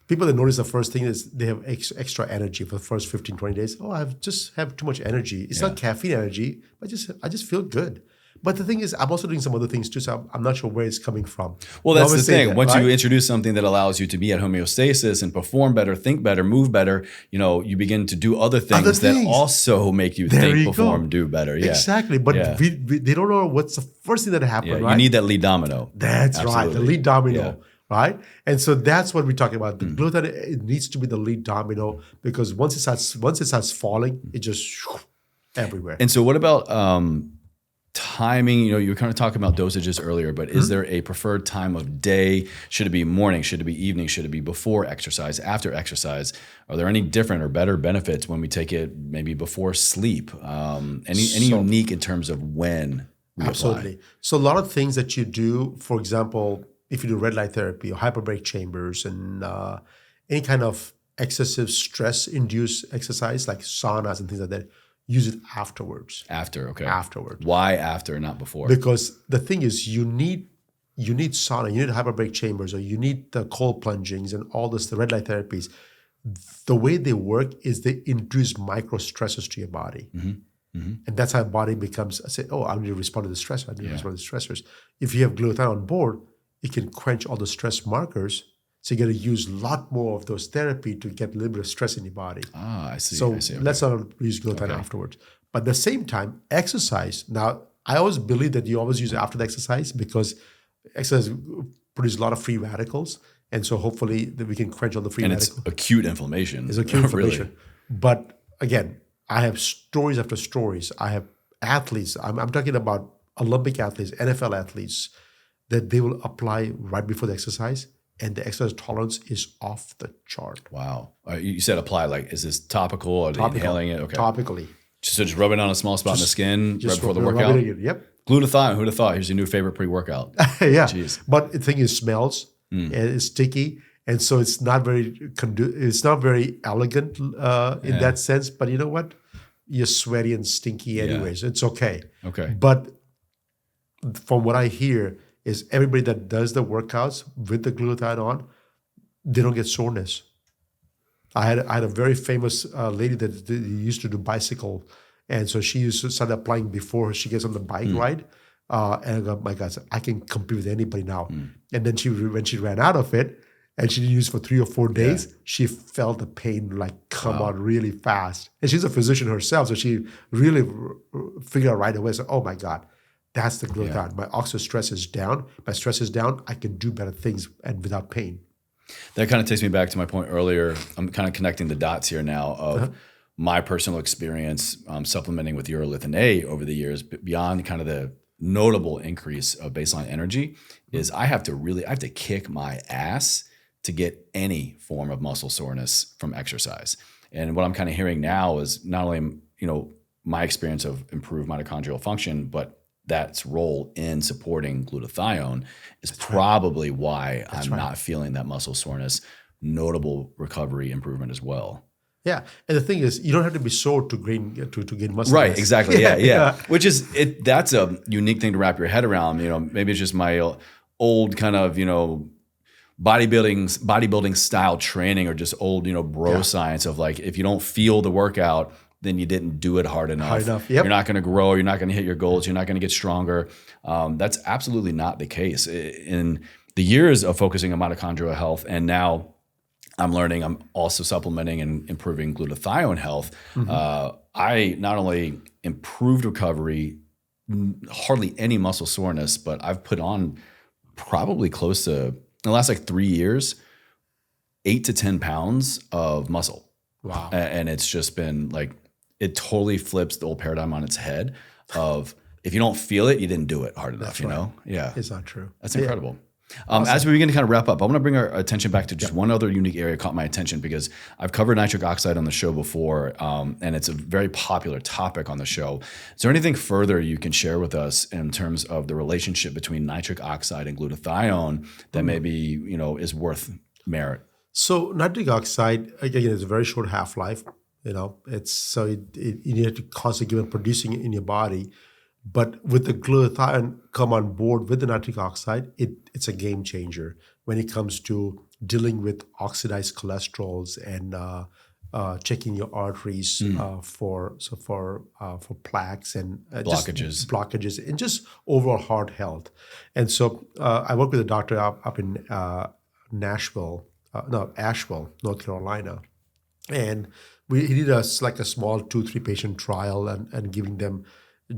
People that notice the first thing is they have extra energy for the first 15, 20 days. Oh, I just have too much energy. It's not caffeine energy, but I just feel good. But the thing is, I'm also doing some other things too, so I'm not sure where it's coming from. Well, that's the thing. Once you introduce something that allows you to be at homeostasis and perform better, think better, move better, you begin to do other things that also make you think, perform, do better. Yeah. Exactly. But they don't know what's the first thing that happened, right? You need that lead domino. That's right, the lead domino. Right? And so that's what we're talking about. The glutathione, it needs to be the lead domino because once it starts falling, it just everywhere. And so what about timing? You were kind of talking about dosages earlier, but is there a preferred time of day? Should it be morning? Should it be evening? Should it be before exercise, after exercise? Are there any different or better benefits when we take it maybe before sleep? Any unique in terms of when we absolutely apply? So a lot of things that you do, for example, if you do red light therapy or hyperbaric chambers and any kind of excessive stress-induced exercise like saunas and things like that, use it afterwards. Afterwards. Why after, not before? Because the thing is, you need sauna, you need hyperbaric chambers, or you need the cold plungings and all this, the red light therapies. The way they work is they induce micro stressors to your body. And that's how your body becomes, I need to respond to the stress. I need to respond to the stressors. If you have glutathione on board, it can quench all the stress markers. So you got to use a lot more of those therapy to get a little bit of stress in your body. I see. So Okay. let's not use glutathione afterwards. But at the same time, exercise. Now, I always believe that you always use it after the exercise because exercise produces a lot of free radicals. And so hopefully that we can quench all the free radicals. And it's acute inflammation. It's acute inflammation. Really. But again, I have stories after stories. I have athletes. I'm talking about Olympic athletes, NFL athletes, that they will apply right before the exercise and the exercise tolerance is off the chart. Wow. You said apply, like, is this topical or inhaling it? Okay. Topically. So just rub it on a small spot in the skin right before the workout? Rub it in. Yep. Glutathione, who'd have thought? Here's your new favorite pre-workout. Yeah. Jeez. But the thing is, smells and it's sticky. And so it's not very elegant in that sense. But you know what? You're sweaty and stinky anyways. It's okay. Okay. But from what I hear is everybody that does the workouts with the glutathione on, they don't get soreness. I had a very famous lady that used to do bicycle. And so she used to start applying before she gets on the bike ride. And I go, my God, I can compete with anybody now. And then when she ran out of it, and she didn't use it for 3 or 4 days, she felt the pain like come on really fast. And she's a physician herself, so she really figured out right away, so, oh my God, that's the glutathione. My oxidative stress is down. My stress is down. I can do better things and without pain. That kind of takes me back to my point earlier. I'm kind of connecting the dots here now of my personal experience supplementing with urolithin A over the years, beyond kind of the notable increase of baseline energy, is I have to kick my ass to get any form of muscle soreness from exercise. And what I'm kind of hearing now is not only, my experience of improved mitochondrial function, but that's role in supporting glutathione is probably why I'm not feeling that muscle soreness, notable recovery improvement as well. Yeah, and the thing is, you don't have to be sore to gain muscle. Right, mass. exactly. Yeah. Which is that's a unique thing to wrap your head around. Maybe it's just my old kind of bodybuilding style training, or just old bro science of like, if you don't feel the workout, then you didn't do it hard enough. Yep. You're not going to grow. You're not going to hit your goals. You're not going to get stronger. That's absolutely not the case. In the years of focusing on mitochondrial health, and now I'm learning, I'm also supplementing and improving glutathione health. I not only improved recovery, hardly any muscle soreness, but I've put on probably close to, in the last 3 years, 8 to 10 pounds of muscle. Wow. And it's just been it totally flips the old paradigm on its head of, if you don't feel it, you didn't do it hard enough, Yeah. It's not true. That's incredible. Awesome. As we begin to kind of wrap up, I want to bring our attention back to just one other unique area caught my attention, because I've covered nitric oxide on the show before, and it's a very popular topic on the show. Is there anything further you can share with us in terms of the relationship between nitric oxide and glutathione that maybe is worth merit? So nitric oxide, again, is a very short half-life. It's so you need to constantly keep on producing it in your body. But with the glutathione come on board with the nitric oxide, it's a game changer when it comes to dealing with oxidized cholesterols and checking your arteries for plaques and blockages and just overall heart health. And so I work with a doctor up in Asheville, North Carolina, and he did a small 2-3 patient trial and giving them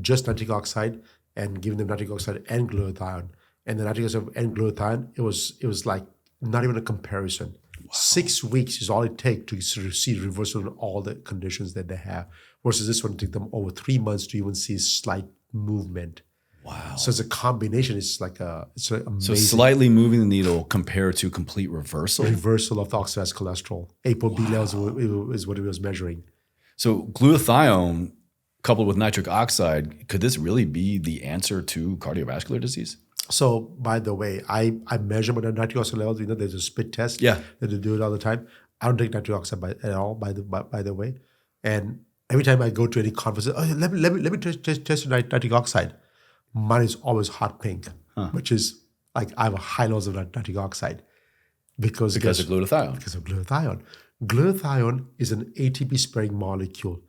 just nitric oxide and giving them nitric oxide and glutathione. And the nitric oxide and glutathione, it was like not even a comparison. Wow. 6 weeks is all it takes to see reversal in all the conditions that they have, versus this one took them over 3 months to even see slight movement. Wow. So it's a combination. It's amazing. So slightly moving the needle compared to complete reversal? Reversal of the oxidized cholesterol. ApoB levels is what it was measuring. So glutathione coupled with nitric oxide, could this really be the answer to cardiovascular disease? So, by the way, I measure my nitric oxide levels. There's a spit test that they do it all the time. I don't take nitric oxide at all, by the way. And every time I go to any conference, let me test nitric oxide. Mine is always hot pink, which is I have a high levels of nitric oxide because of glutathione. Because of glutathione. Glutathione is an ATP sparing molecule.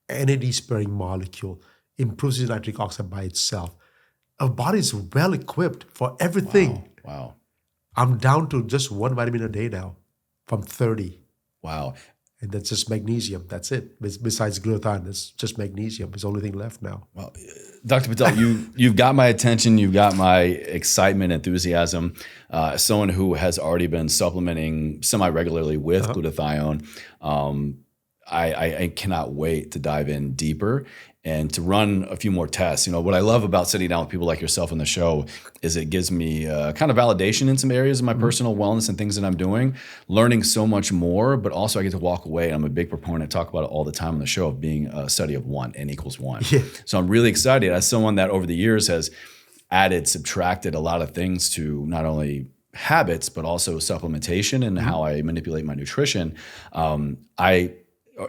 NAD sparing molecule, improves the nitric oxide by itself. Our body is well equipped for everything. Wow. I'm down to just 1 vitamin a day now from 30. Wow. And that's just magnesium. That's it. Besides glutathione, it's just magnesium. It's the only thing left now. Well, Dr. Patel, you've got my attention. You've got my excitement, enthusiasm. Someone who has already been supplementing semi-regularly with glutathione, I cannot wait to dive in deeper and to run a few more tests. What I love about sitting down with people like yourself on the show is it gives me kind of validation in some areas of my personal wellness and things that I'm doing, learning so much more, but also I get to walk away. I'm a big proponent, talk about it all the time on the show, of being a study of one, N equals one. Yeah. So I'm really excited as someone that over the years has added, subtracted a lot of things to not only habits, but also supplementation and how I manipulate my nutrition.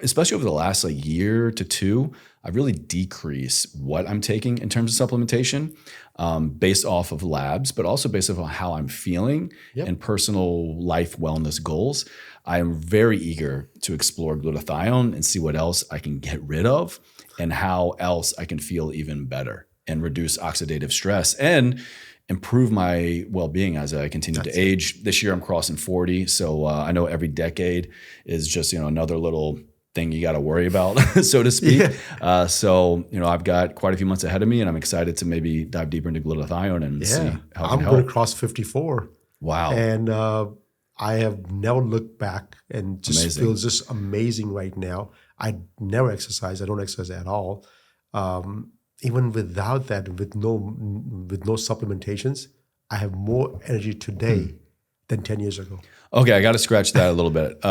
Especially over the last year to two, I've really decreased what I'm taking in terms of supplementation based off of labs, but also based off on how I'm feeling and personal life wellness goals. I am very eager to explore glutathione and see what else I can get rid of and how else I can feel even better and reduce oxidative stress and improve my well-being as I continue to age. This year I'm crossing 40. So I know every decade is just, another little thing you got to worry about, so to speak. So, I've got quite a few months ahead of me, and I'm excited to maybe dive deeper into glutathione and see how I'm going to cross 54. Wow. And I have never looked back, and just feels just amazing right now. I never exercise. I don't exercise at all. Even without that, with no supplementations, I have more energy today than 10 years ago. Okay, I got to scratch that a little bit.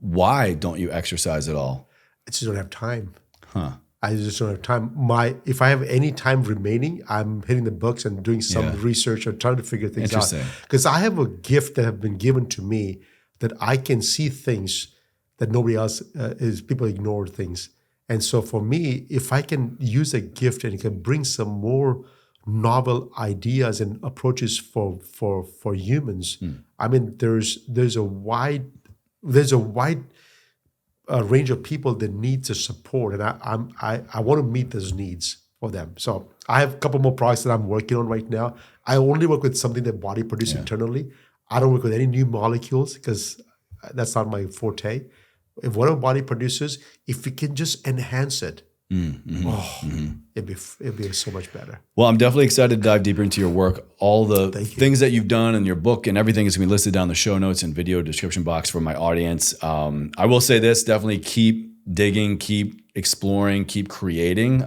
Why don't you exercise at all? I just don't have time. Huh. I just don't have time. If I have any time remaining, I'm hitting the books and doing some research or trying to figure things out. Because I have a gift that have been given to me that I can see things that nobody else people ignore things. And so for me, if I can use a gift and it can bring some more novel ideas and approaches for humans, I mean, there's a wide range of people that need the support, and I want to meet those needs for them. So I have a couple more products that I'm working on right now. I only work with something that body produces internally. I don't work with any new molecules because that's not my forte. If whatever body produces, if we can just enhance it, it'd be so much better. Well, I'm definitely excited to dive deeper into your work. All the things that you've done in your book and everything is going to be listed down in the show notes and video description box for my audience. I will say this, definitely keep digging, keep exploring, keep creating.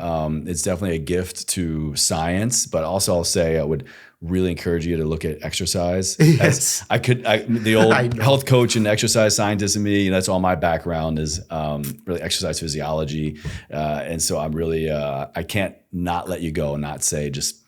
It's definitely a gift to science, but also I'll say I would really encourage you to look at exercise. Yes. The old health coach and exercise scientist in me, that's all my background is really exercise physiology. And so I'm really, I can't not let you go and not say, just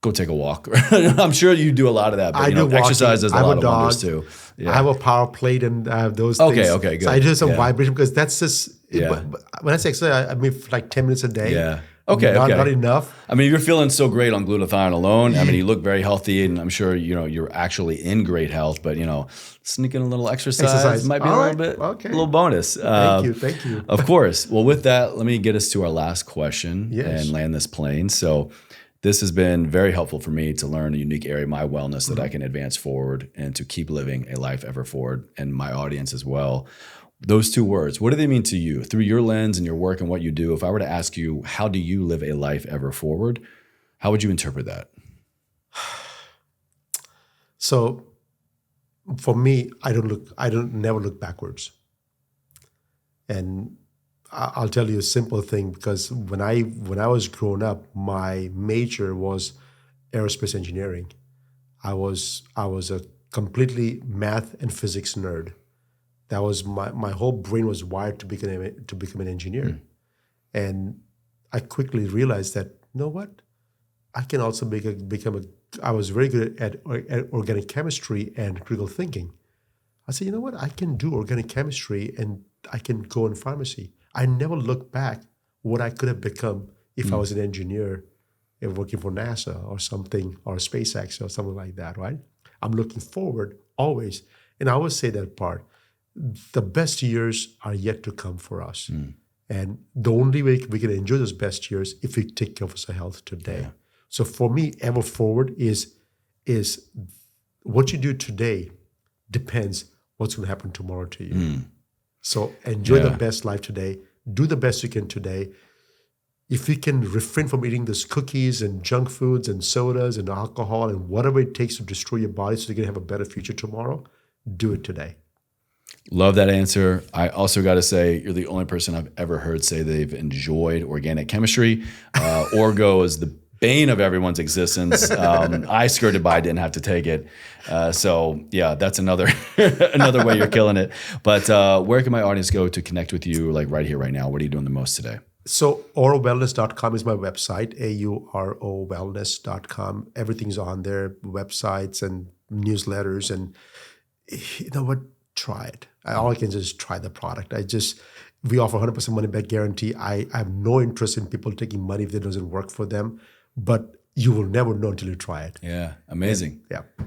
go take a walk. I'm sure you do a lot of that, but exercise does a lot of wonders too. Yeah. I have a power plate and I have those things. Okay, good. So I do some vibration because that's just, but when I say exercise, I mean for 10 minutes a day. Yeah. Not enough. I mean, you're feeling so great on glutathione alone. I mean, you look very healthy, and I'm sure you're actually in great health. But sneaking a little exercise might be a little bonus. Thank you. Of course. Well, with that, let me get us to our last question and land this plane. So, this has been very helpful for me to learn a unique area of my wellness that I can advance forward and to keep living a life ever forward, and my audience as well. Those two words, what do they mean to you through your lens and your work and what you do? If I were to ask you, how do you live a life ever forward? How would you interpret that? So for me, I never look backwards. And I'll tell you a simple thing, because when I was growing up, my major was aerospace engineering. I was a completely math and physics nerd. That was my whole brain was wired to become an engineer. And I quickly realized that, you know what? I can also I was very good at organic chemistry and critical thinking. I said, you know what? I can do organic chemistry and I can go in pharmacy. I never looked back what I could have become if I was an engineer and working for NASA or something, or SpaceX or something like that, right? I'm looking forward always. And I always say that part. The best years are yet to come for us. And the only way we can enjoy those best years if we take care of our health today. Yeah. So for me, ever forward is what you do today depends what's going to happen tomorrow to you. So enjoy the best life today. Do the best you can today. If you can refrain from eating those cookies and junk foods and sodas and alcohol and whatever it takes to destroy your body so you can have a better future tomorrow, do it today. Love that answer. I also got to say, you're the only person I've ever heard say they've enjoyed organic chemistry. Orgo is the bane of everyone's existence. I skirted by, didn't have to take it. So yeah, that's another another way you're killing it. But where can my audience go to connect with you, like right here, right now? What are you doing the most today? So aurowellness.com is my website, AURO wellness.com. Everything's on there, websites and newsletters. And you know what? Try it. All I can just try the product. We offer 100% money back guarantee. I have no interest in people taking money if it doesn't work for them, but you will never know until you try it. Yeah, amazing. Yeah.